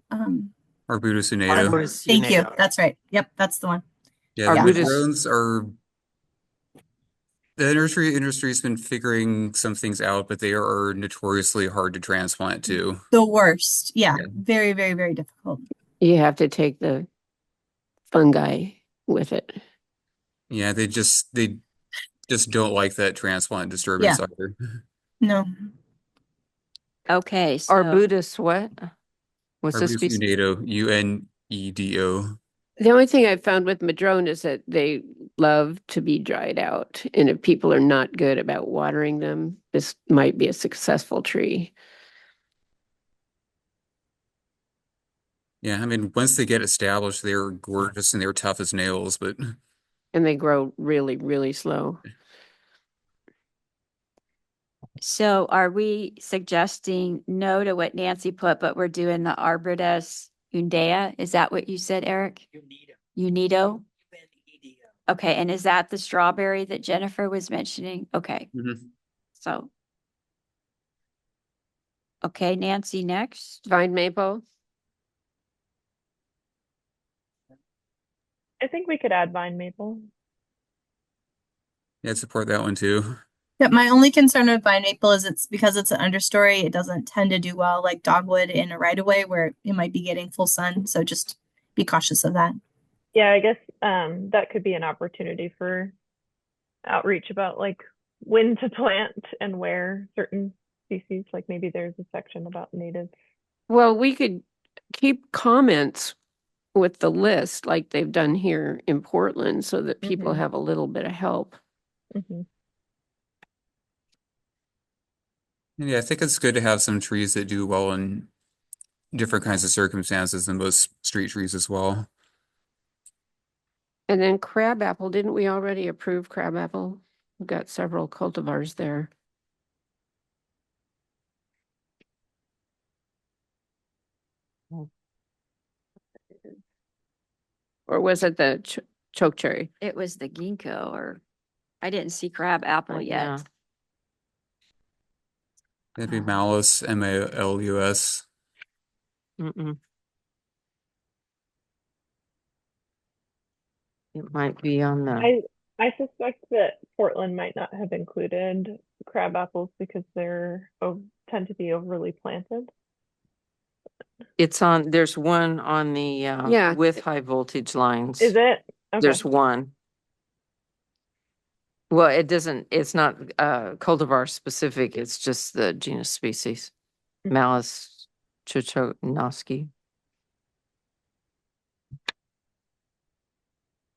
Arbutus unado. Arborist Thank you. unado. That's right. Yep, that's the one. Yeah, the Arbutus. madrones are the nursery industry's been figuring some things out, but they are notoriously hard to transplant too. The worst. Yeah, Yeah. very, very, very difficult. You have to take the fungi with it. Yeah, they just don't like that transplant disturbance Yeah. either. No. Okay, so Arbutus what? What's this Arbutus species? unado, UNEDO. The only thing I've found with madrone is that they love to be dried out. And if people are not good about watering them, this might be a successful tree. Yeah, I mean, once they get established, they're gorgeous and they're tough as nails, but And they grow really, really slow. So are we suggesting no to what Nancy put, but we're doing the Arbutus undea? Is that what you said, Eric? Unido? Okay, and is that the strawberry that Jennifer was mentioning? Okay, Mhm. so. Okay, Nancy, next. Vine maple, I think we could add vine maple. Yeah, I'd support that one too. Yeah, my only concern with vine maple is it's because it's an understory, it doesn't tend to do well like dogwood in a right of way where it might be getting full sun. So just be cautious of that. Yeah, I guess that could be an opportunity for outreach about like when to plant and where certain species, like maybe there's a section about natives. well, we could keep comments with the list like they've done here in Portland so that people Mhm. have a little bit of help. Mhm. And yeah, I think it's good to have some trees that do well in different kinds of circumstances than most street trees as well. And then crabapple, didn't we already approve crabapple? We've got several cultivars there. Or was it the choke cherry? It was the ginkgo or I didn't see crab apple Yeah. yet. That'd be Malus, MALUS. Mm-mm. It might be on the, I suspect that Portland might not have included crab apples because they're tend to be overly planted. it's on, there's one on the, Yeah. with high voltage lines. Is it? Okay. There's one. Well, it's not cultivar specific, it's just the genus species. Malus chochonoski.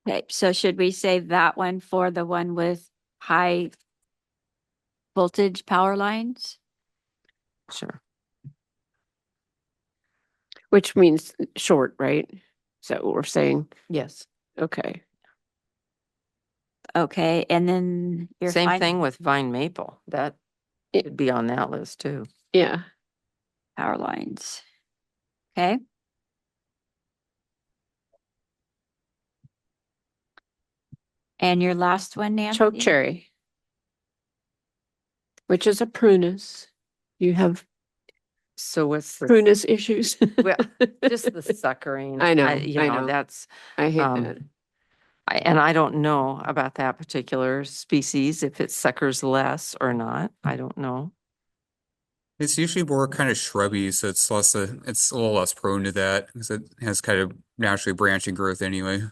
Okay, so should we save that one for the one with high voltage power lines? Sure. Which means short, right? Is that what we're saying? Yes. Okay. Okay, and then your Same thing with vine maple. That It- should be on that list too. Yeah. power lines. Okay. And your last one, Nancy? Choke cherry, which is a prunus. You have So what's the, prunus issues. well, just the suckering. I know, You I know, know. that's, I hate um, that. and I don't know about that particular species, if it suckers less or not. I don't know. It's usually more kind of shrubby, so it's it's a little less prone to that because it has kind of naturally branching growth anyway.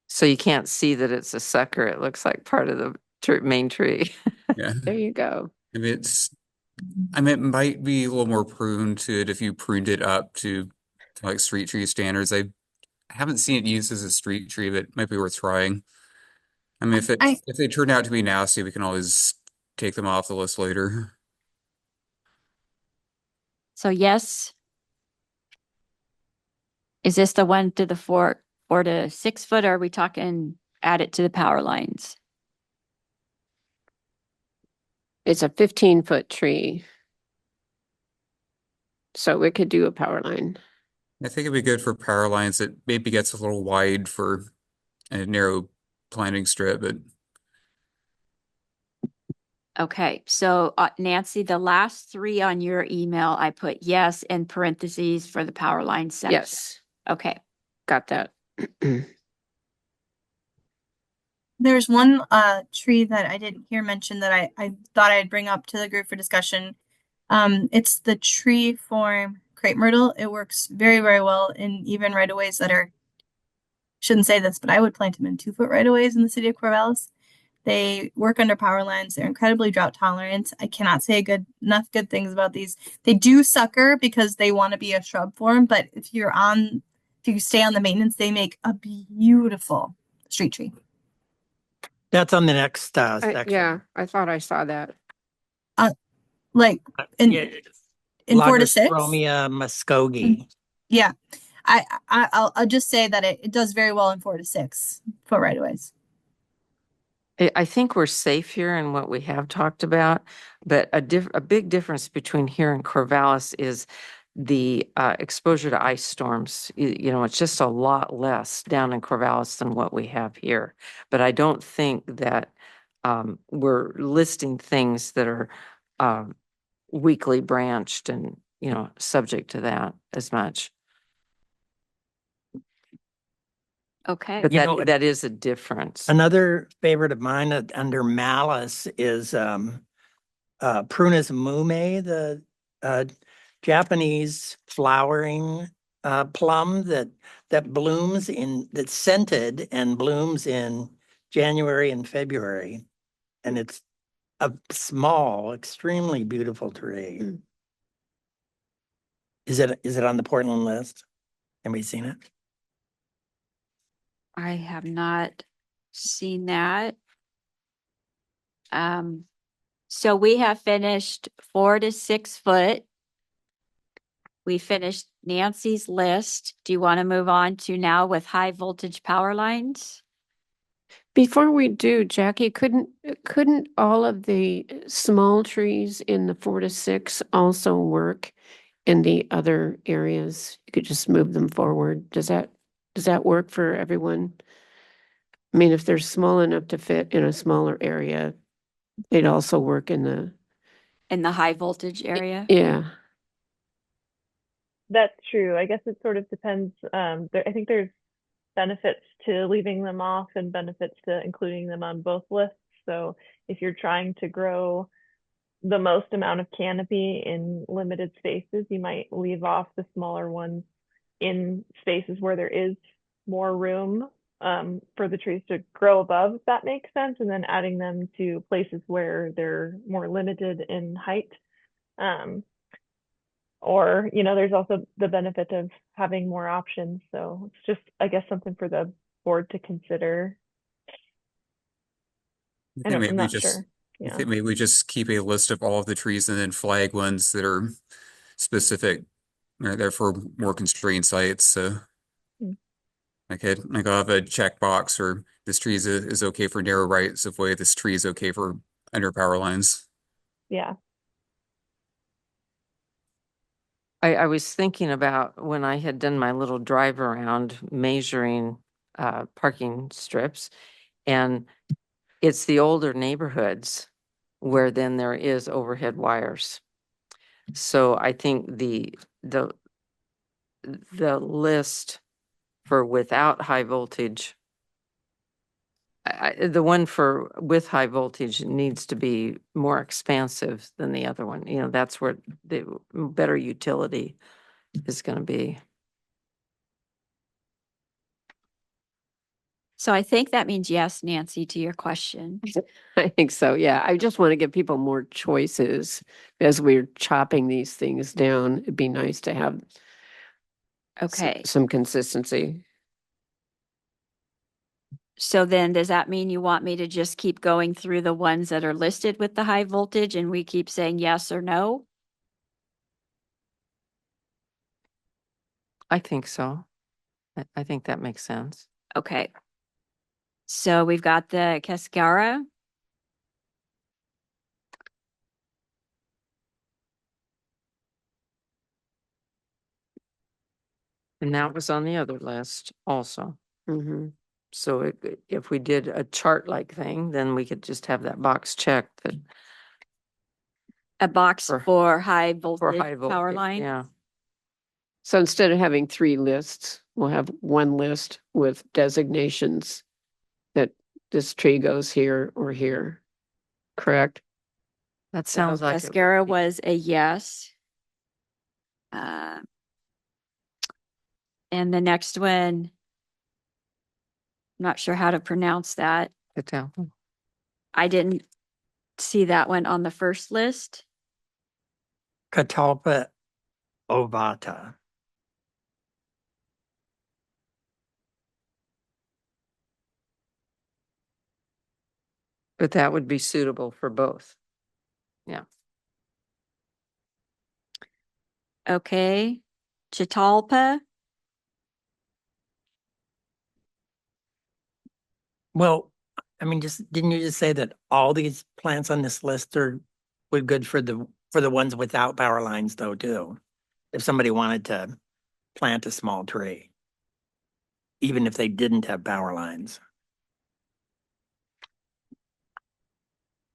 So you can't see that it's a sucker. It looks like part of the main tree. Yeah. There you go. I mean, it might be a little more prone to it if you pruned it up to like street tree standards. I haven't seen it used as a street tree, but it might be worth trying. I mean, I if they turn out to be nasty, we can always take them off the list later. So yes. Is this the one to the 4 to 6 foot? Or are we talking add it to the power lines? It's a 15-foot tree. So we could do a power line. I think it'd be good for power lines. It maybe gets a little wide for a narrow planting strip, but Okay, so Nancy, the last three on your email, I put yes in parentheses for the power line section. Yes, Okay, got that. There's one tree that I didn't hear mentioned that I thought I'd bring up to the group for discussion. It's the tree form crepe myrtle. It works very, very well in even right-of-ways that are, shouldn't say this, but I would plant them in 2-foot right-of-ways in the city of Corvallis. They work under power lines. They're incredibly drought tolerant. I cannot say enough good things about these. They do sucker because they want to be a shrub form, but if you stay on the maintenance, they make a beautiful street tree. That's on the next section. Yeah, I thought I saw that. Like in Yeah, 4 to 6. Lagerspermia muskogee. Yeah. I'll just say that it does very well in 4 to 6 foot right-of-ways. I think we're safe here in what we have talked about, but a big difference between here and Corvallis is the exposure to ice storms. You know, it's just a lot less down in Corvallis than what we have here. But I don't think that we're listing things that are weakly branched and, you know, subject to that as much. okay. But You know, that is a difference. Another favorite of mine under malice is Prunus mume, the Japanese flowering plum that blooms that's scented and blooms in January and February. And it's a small, extremely beautiful tree. Mm. Is it on the Portland list? Have we seen it? I have not seen that. So we have finished 4 to 6 foot. We finished Nancy's list. Do you want to move on to now with high voltage power lines? Before we do, Jackie, couldn't all of the small trees in the 4 to 6 also work in the other areas? You could just move them forward. Does that work for everyone? I mean, if they're small enough to fit in a smaller area, they'd also work in In the high voltage area? yeah. That's true. I guess it sort of depends. I think there's benefits to leaving them off and benefits to including them on both lists. So if you're trying to grow the most amount of canopy in limited spaces, you might leave off the smaller ones in spaces where there is more room for the trees to grow above, if that makes sense, and then adding them to places where they're more limited in height. Or, you know, there's also the benefit of having more options. So it's just, I guess, something for the board to consider. I think I'm maybe not just sure. I Yeah. think maybe we just keep a list of all of the trees and then flag ones that are specific, right, there for more constrained sites. So Hmm. like I'll have a checkbox or this tree is okay for narrow rights of way, this tree is okay for under power lines. Yeah. I was thinking about when I had done my little drive around measuring parking strips, and it's the older neighborhoods where then there is overhead wires. So I think the list for without high voltage, the one for with high voltage needs to be more expansive than the other one. You know, that's where the better utility is going to be. So I think that means yes, Nancy, to your question. I think so. Yeah. I just want to give people more choices as we're chopping these things down. It'd be nice to have Okay. some consistency. So then does that mean you want me to just keep going through the ones that are listed with the high voltage and we keep saying yes or no? I think so. I think that makes sense. Okay. So we've got the Cascara. And that was on the other list also. Mhm. So if we did a chart-like thing, then we could just have that box checked that A box For- for high for high voltage power voltage. line. Yeah. So instead of having 3 lists, we'll have one list with designations that this tree goes here or here. Correct? That So sounds like it would Cascara be- was a yes. And the next one, I'm not sure how to pronounce that. Catalpa. I didn't see that one on the first list. Catalpa ovata. But that would be suitable for both. Yeah. Okay. Chitalpa. Well, I mean, didn't you just say that all these plants on this list were good for the ones without power lines though too? If somebody wanted to plant a small tree, even if they didn't have power lines.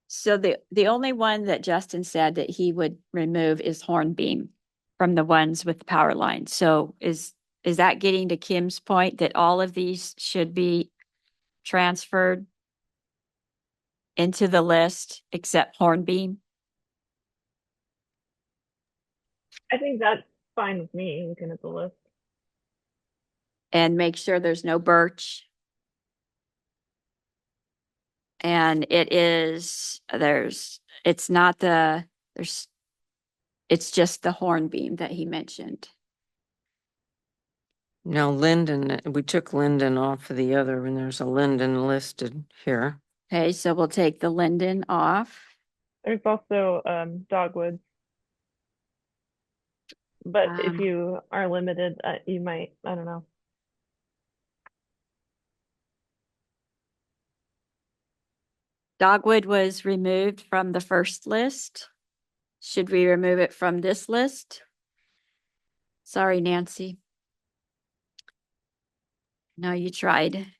So the only one that Justin said that he would remove is hornbeam from the ones with the power line. So is that getting to Kim's point that all of these should be transferred into the list except hornbeam? I think that's fine with me looking at the list. And make sure there's no birch. And it's just the hornbeam that he mentioned. Now linden, we took linden off of the other and there's a linden listed here. Okay, so we'll take the linden off. There's also dogwoods. But if Um, you are limited, you might, I don't know. Dogwood was removed from the first list. Should we remove it from this list? Sorry, Nancy. No, you tried.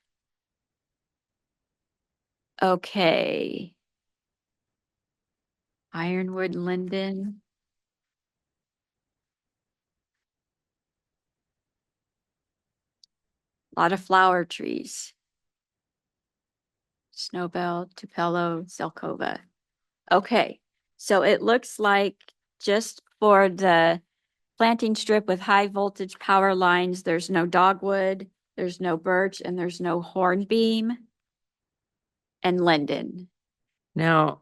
Okay. Ironwood, linden. A lot of flower trees. Snowbell, Tupelo, Zelkova. Okay, so it looks like just for the planting strip with high voltage power lines, there's no dogwood, there's no birch, and there's no hornbeam and linden. Now,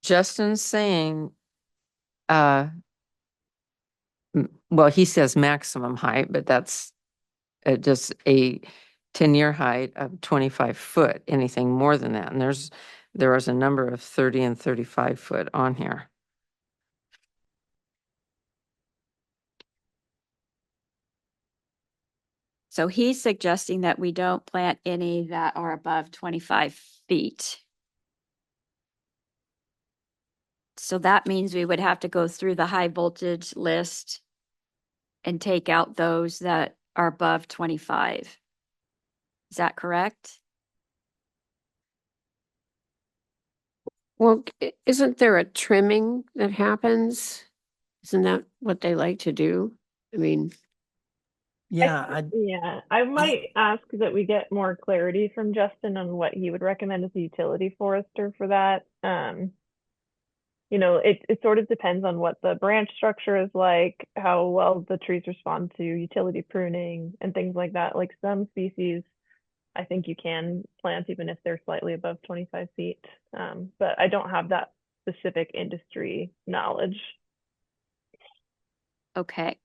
Justin's saying, well, he says maximum height, but that's just a 10-year height of 25 foot, anything more than that. And there is a number of 30 and 35 foot on here. So he's suggesting that we don't plant any that are above 25 feet. So that means we would have to go through the high voltage list and take out those that are above 25. Is that correct? Well, isn't there a trimming that happens? Isn't that what they like to do? I mean, Yeah, I might ask that we get more clarity from Justin on what he would recommend as a utility forester for that. It sort of depends on what the branch structure is like, how well the trees respond to utility pruning and things like that. Like some species, I think you can plant even if they're slightly above 25 feet. But I don't have that specific industry knowledge. Okay.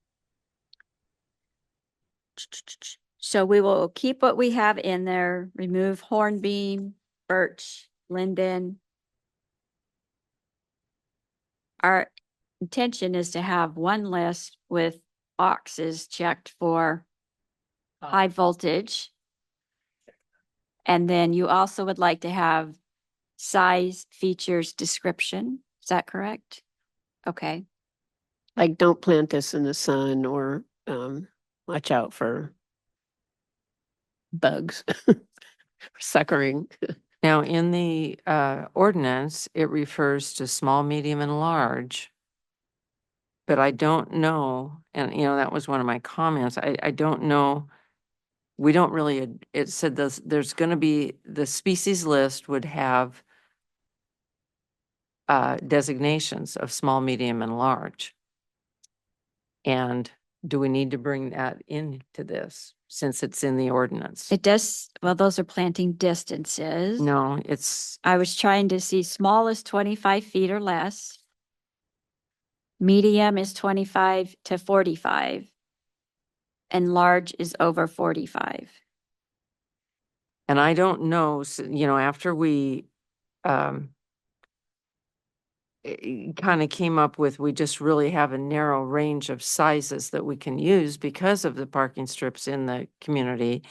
So we will keep what we have in there, remove hornbeam, birch, linden. Our intention is to have one list with boxes checked for high voltage. And then you also would like to have size, features, description. Is that correct? Okay. Like, don't plant this in the sun, or watch out for bugs suckering. Now, in the ordinance, it refers to small, medium, and large. But I don't know, and that was one of my comments. I don't know. We don't really, it said there's going to be, the species list would have designations of small, medium, and large. And do we need to bring that into this since it's in the ordinance? It does, well, those are planting distances. No, it's, I was trying to see small is 25 feet or less. Medium is 25 to 45. And large is over 45. and I don't know, after we kind of came up with, we just really have a narrow range of sizes that we can use because of the parking strips in the community.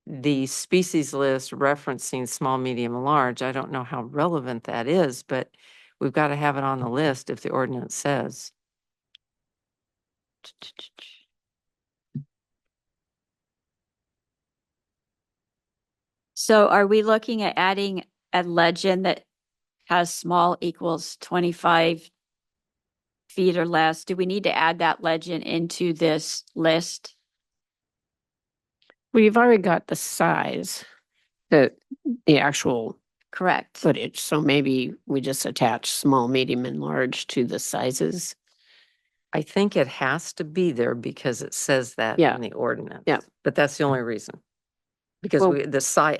The species list referencing small, medium, and large, I don't know how relevant that is, but we've got to have it on the list if the ordinance says. So are we looking at adding a legend that has small equals 25 feet or less? Do we need to add that legend into this list? We've already got the size, the actual Correct. footage. So maybe we just attach small, medium, and large to the sizes. I think it has to be there because it says that Yeah. in the ordinance. Yeah. But that's the only reason. Because Well-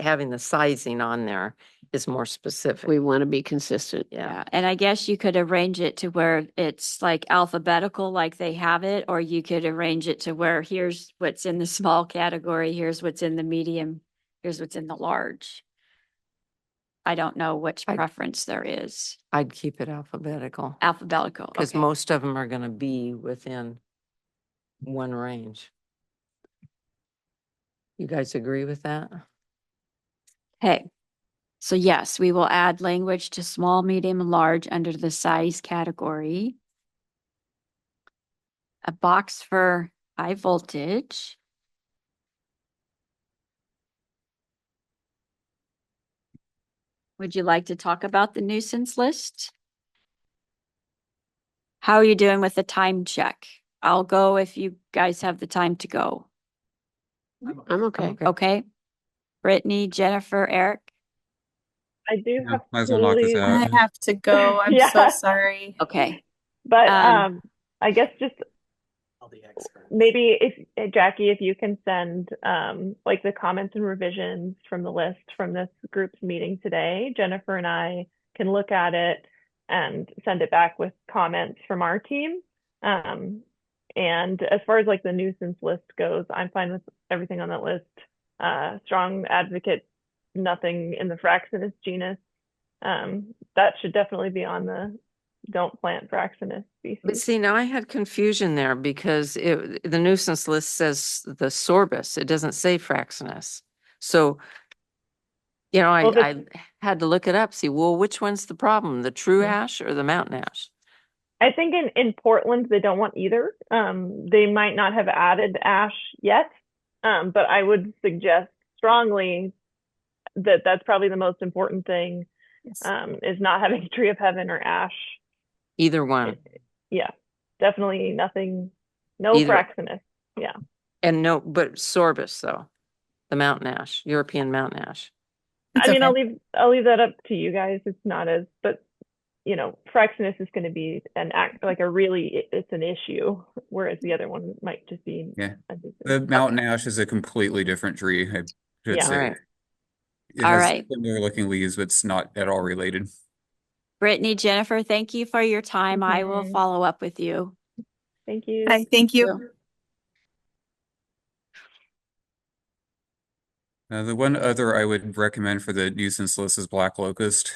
having the sizing on there is more specific. We want to be consistent. Yeah. And I guess you could arrange it to where it's like alphabetical, like they have it, or you could arrange it to where here's what's in the small category, here's what's in the medium, here's what's in the large. I don't know which preference there is. I'd keep it alphabetical. Alphabetical. Because Okay. most of them are going to be within one range. You guys agree with that? Okay. So yes, we will add language to small, medium, and large under the size category. A box for high voltage. Would you like to talk about the nuisance list? How are you doing with the time check? I'll go if you guys have the time to go. I'm okay. Okay. Brittany, Jennifer, Eric? I do Yeah, have might as to well knock this leave. out. I have to go. I'm Yeah. so sorry. Okay. But Um, I guess just All the experts. maybe if Jackie, if you can send like the comments and revisions from the list from this group's meeting today, Jennifer and I can look at it and send it back with comments from our team. And as far as like the nuisance list goes, I'm fine with everything on that list. Strong advocate, nothing in the Fraxinus genus. That should definitely be on the don't plant Fraxinus species. But see, now I had confusion there because the nuisance list says the sorbus. It doesn't say Fraxinus. So, Well, I had to look it up, see, well, which one's the problem? The true ash or the mountain ash? I think in Portland, they don't want either. They might not have added ash yet, but I would suggest strongly that that's probably the most important thing, Yes. is not having tree of heaven or ash. Either one. Yeah, definitely nothing, no Either. Fraxinus. Yeah. And no, but sorbus though, the mountain ash, European mountain ash. It's I mean, okay. I'll leave that up to you guys. It's not as, but Fraxinus is going to be it's an issue, whereas the other one might just be. Yeah. a nuisance. The mountain ash is a completely different tree, I should Yeah. say. All right. It All has right. similar looking leaves, but it's not at all related. Brittany, Jennifer, thank you for your time. I will Mhm. follow up with you. Thank you. Hi, thank you. The one other I would recommend for the nuisance list is black locust.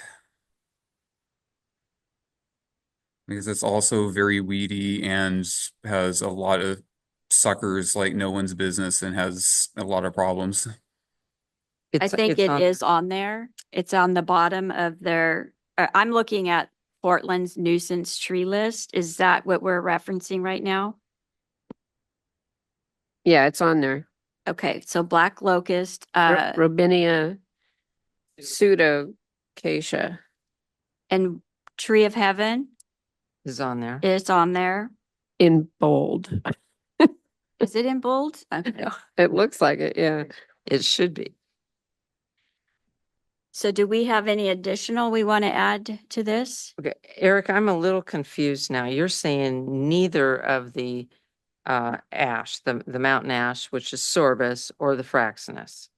Because it's also very weedy and has a lot of suckers like no one's business and has a lot of problems. I think it is on there. It's on the bottom of their, I'm looking at Portland's nuisance tree list. Is that what we're referencing right now? Yeah, it's on there. Okay, so black locust, Robinia pseudoacacia. and tree of heaven Is on there. is on there. In bold. Is it in bold? Okay. It looks like it, yeah. It should be. So do we have any additional we want to add to this? Okay, Eric, I'm a little confused now. You're saying neither of the ash, the mountain ash, which is sorbus, or the fraxinus.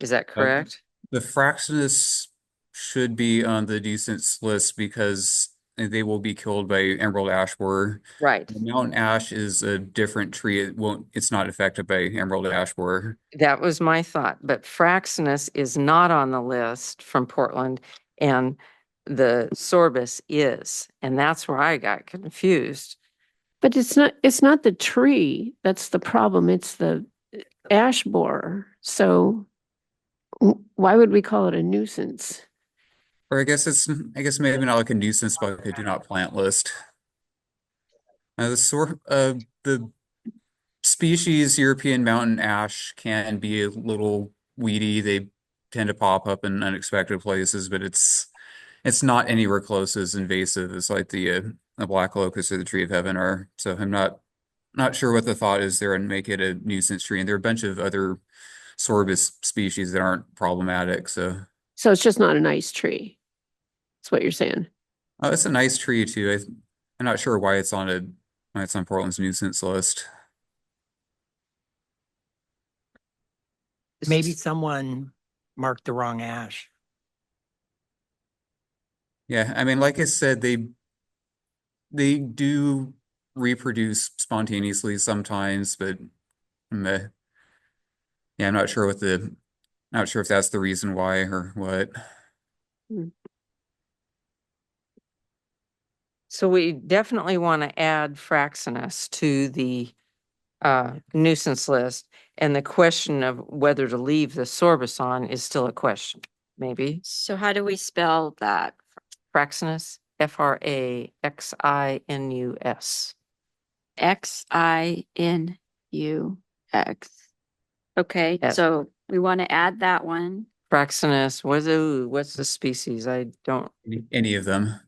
Is that correct? The Fraxinus should be on the nuisance list because they will be killed by emerald ash borer. Right. The mountain ash is a different tree. It's not affected by emerald ash borer. That was my thought, but fraxinus is not on the list from Portland and the sorbus is, and that's where I got confused. But it's not the tree that's the problem. It's the ash borer. So why would we call it a nuisance? Or I guess maybe not like a nuisance, but like a do not plant list. The species European mountain ash can be a little weedy. They tend to pop up in unexpected places, but it's not anywhere close as invasive as like the black locust or the tree of heaven are. So I'm not sure what the thought is there and make it a nuisance tree. And there are a bunch of other sorbus species that aren't problematic. So it's just not a nice tree. That's what you're saying. it's a nice tree too. I'm not sure why it's on Portland's nuisance list. Maybe someone marked the wrong ash. Yeah, I mean, like I said, they do reproduce spontaneously sometimes, but yeah, I'm not sure if that's the reason why or what. So we definitely want to add fraxinus to the nuisance list, and the question of whether to leave the sorbus on is still a question, maybe. So how do we spell that? Fraxinus, Fraxinus. Xinux. Okay, Yes. so we want to add that one. Fraxinus, what's the species? I don't. Any of them.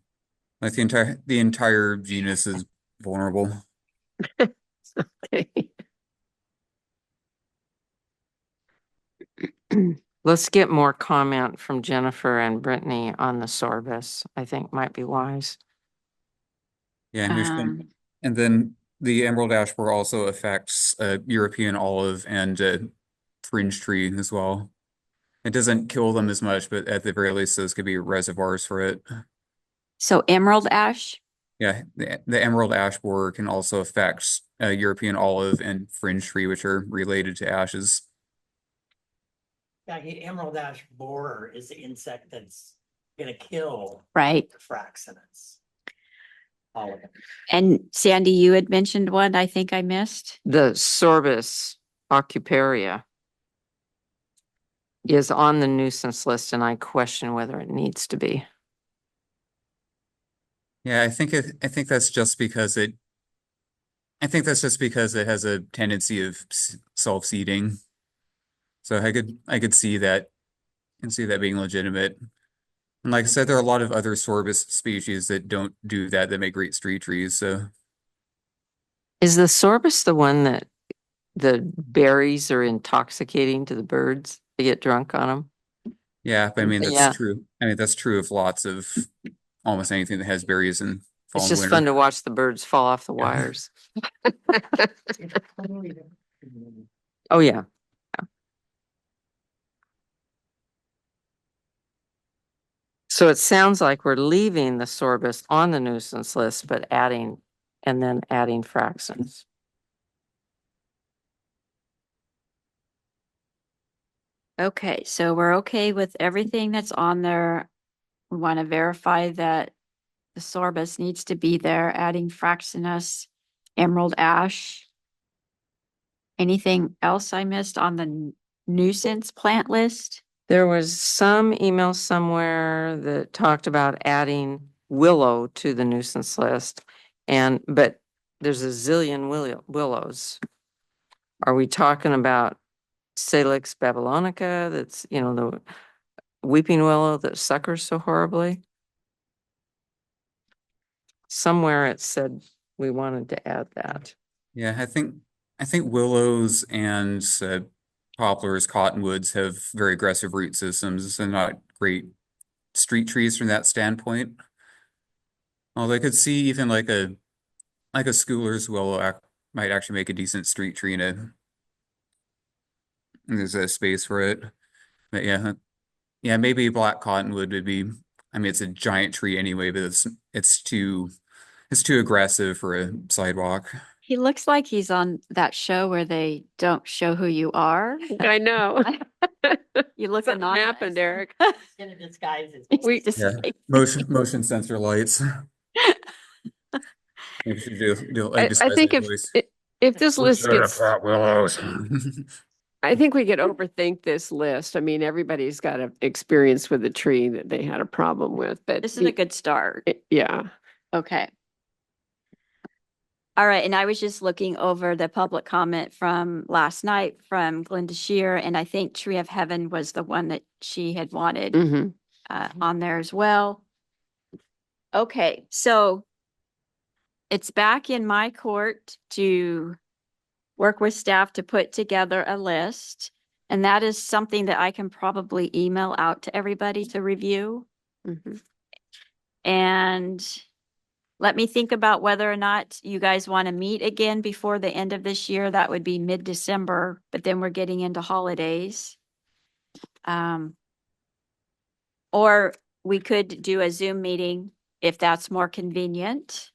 Like the entire genus is vulnerable. Okay. Let's get more comment from Jennifer and Brittany on the sorbus. I think might be wise. Yeah, and then the emerald ash borer also affects European olive and fringe tree as well. It doesn't kill them as much, but at the very least, those could be reservoirs for it. So emerald ash? Yeah, the emerald ash borer can also affect European olive and fringe tree, which are related to ashes. Yeah, the emerald ash borer is the insect that's gonna kill Right. the fraxinus. All of them. And Sandy, you had mentioned one I think I missed. The sorbus ocuparia is on the nuisance list, and I question whether it needs to be. Yeah, I think that's just because it has a tendency of self-seeding. So I could see that being legitimate. And like I said, there are a lot of other sorbus species that don't do that make great street trees. So Is the sorbus the one that the berries are intoxicating to the birds? They get drunk on them? yeah, but I mean that's Yeah. true. I mean that's true of lots of almost anything that has berries and fall It's and just winter. fun to watch the birds fall off the Yeah. wires. Oh, yeah. So it sounds like we're leaving the sorbus on the nuisance list, but adding fraxins. Okay, so we're okay with everything that's on there. We want to verify that the sorbus needs to be there, adding fraxinus, emerald ash. Anything else I missed on the nuisance plant list? There was some email somewhere that talked about adding willow to the nuisance list. But there's a zillion willows. Are we talking about Salix babylonica, that's, the weeping willow that suckers so horribly? Somewhere it said we wanted to add that. Yeah, I think willows and poplars, cottonwoods have very aggressive root systems and not great street trees from that standpoint. Although I could see even like a Schooler's willow might actually make a decent street tree and there's a space for it. But yeah, maybe black cottonwood would be. I mean, it's a giant tree anyway, but it's too aggressive for a sidewalk. He looks like he's on that show where they don't show who you are. I know. You look Something anonymous. happened, Eric. Gonna disguise his. We Yeah, motion sensor lights. Maybe we should do like I think disguise voice. if this list gets, Flat willows. I think we could overthink this list. I mean, everybody's got an experience with a tree that they had a problem with, but This is a good start. yeah. Okay. All right, and I was just looking over the public comment from last night from Glenda Shear, and I think Tree of Heaven was the one that she had wanted Mhm. On there as well. Okay, so it's back in my court to work with staff to put together a list, and that is something that I can probably email out to everybody to review. Mhm. And let me think about whether or not you guys want to meet again before the end of this year. That would be mid-December, but then we're getting into holidays. Or we could do a Zoom meeting if that's more convenient.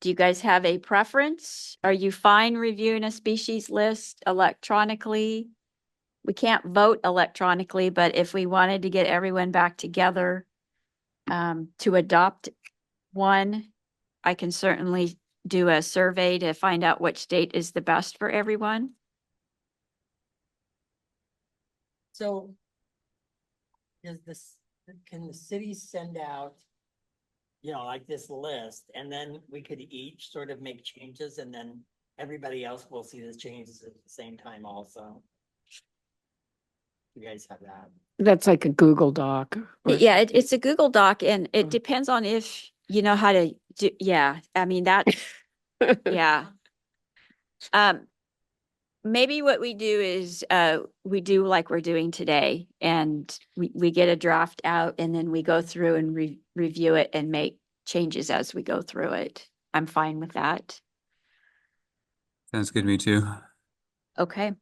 Do you guys have a preference? Are you fine reviewing a species list electronically? We can't vote electronically, but if we wanted to get everyone back together to adopt one, I can certainly do a survey to find out which date is the best for everyone. So can the city send out, like this list, and then we could each sort of make changes and then everybody else will see the changes at the same time also? You guys have that? That's like a Google Doc. or Yeah, something. it's a Google Doc and it Mhm. depends on if you know how to do, yeah, I mean that, yeah. Maybe what we do is we do like we're doing today and we get a draft out and then we go through and review it and make changes as we go through it. I'm fine with that. Sounds good to me too. Okay.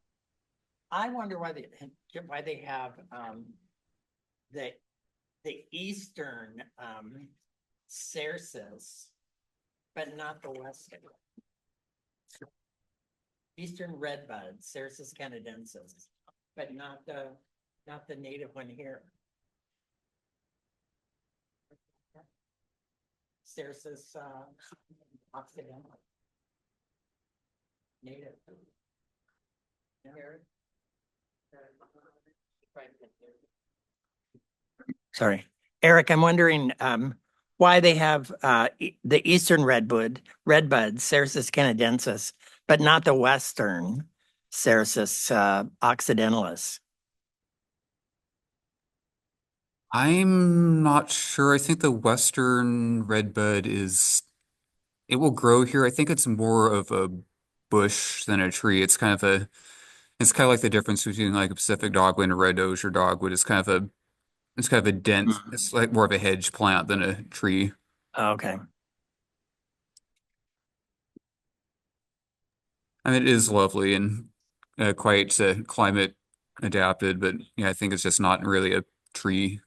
I wonder why they have the eastern cercis, but not the western. Eastern redbud, Cercis canadensis, but not the native one here. Cercis occidental. Native. Sorry, Eric, I'm wondering why they have the eastern redbud, Cercis canadensis, but not the western Cercis occidentalis. I'm not sure. I think the Western redbud it will grow here. I think it's more of a bush than a tree. It's kind of like the difference between like a Pacific dogwood and a red osier dogwood. It's kind of a dense, it's like more of a hedge plant than a tree. Okay. I mean, it is lovely and quite climate adapted, but yeah, I think it's just not really a tree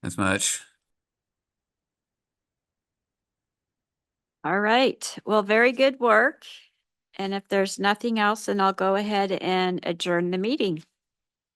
as much. All right. Well, very good work. And if there's nothing else, then I'll go ahead and adjourn the meeting.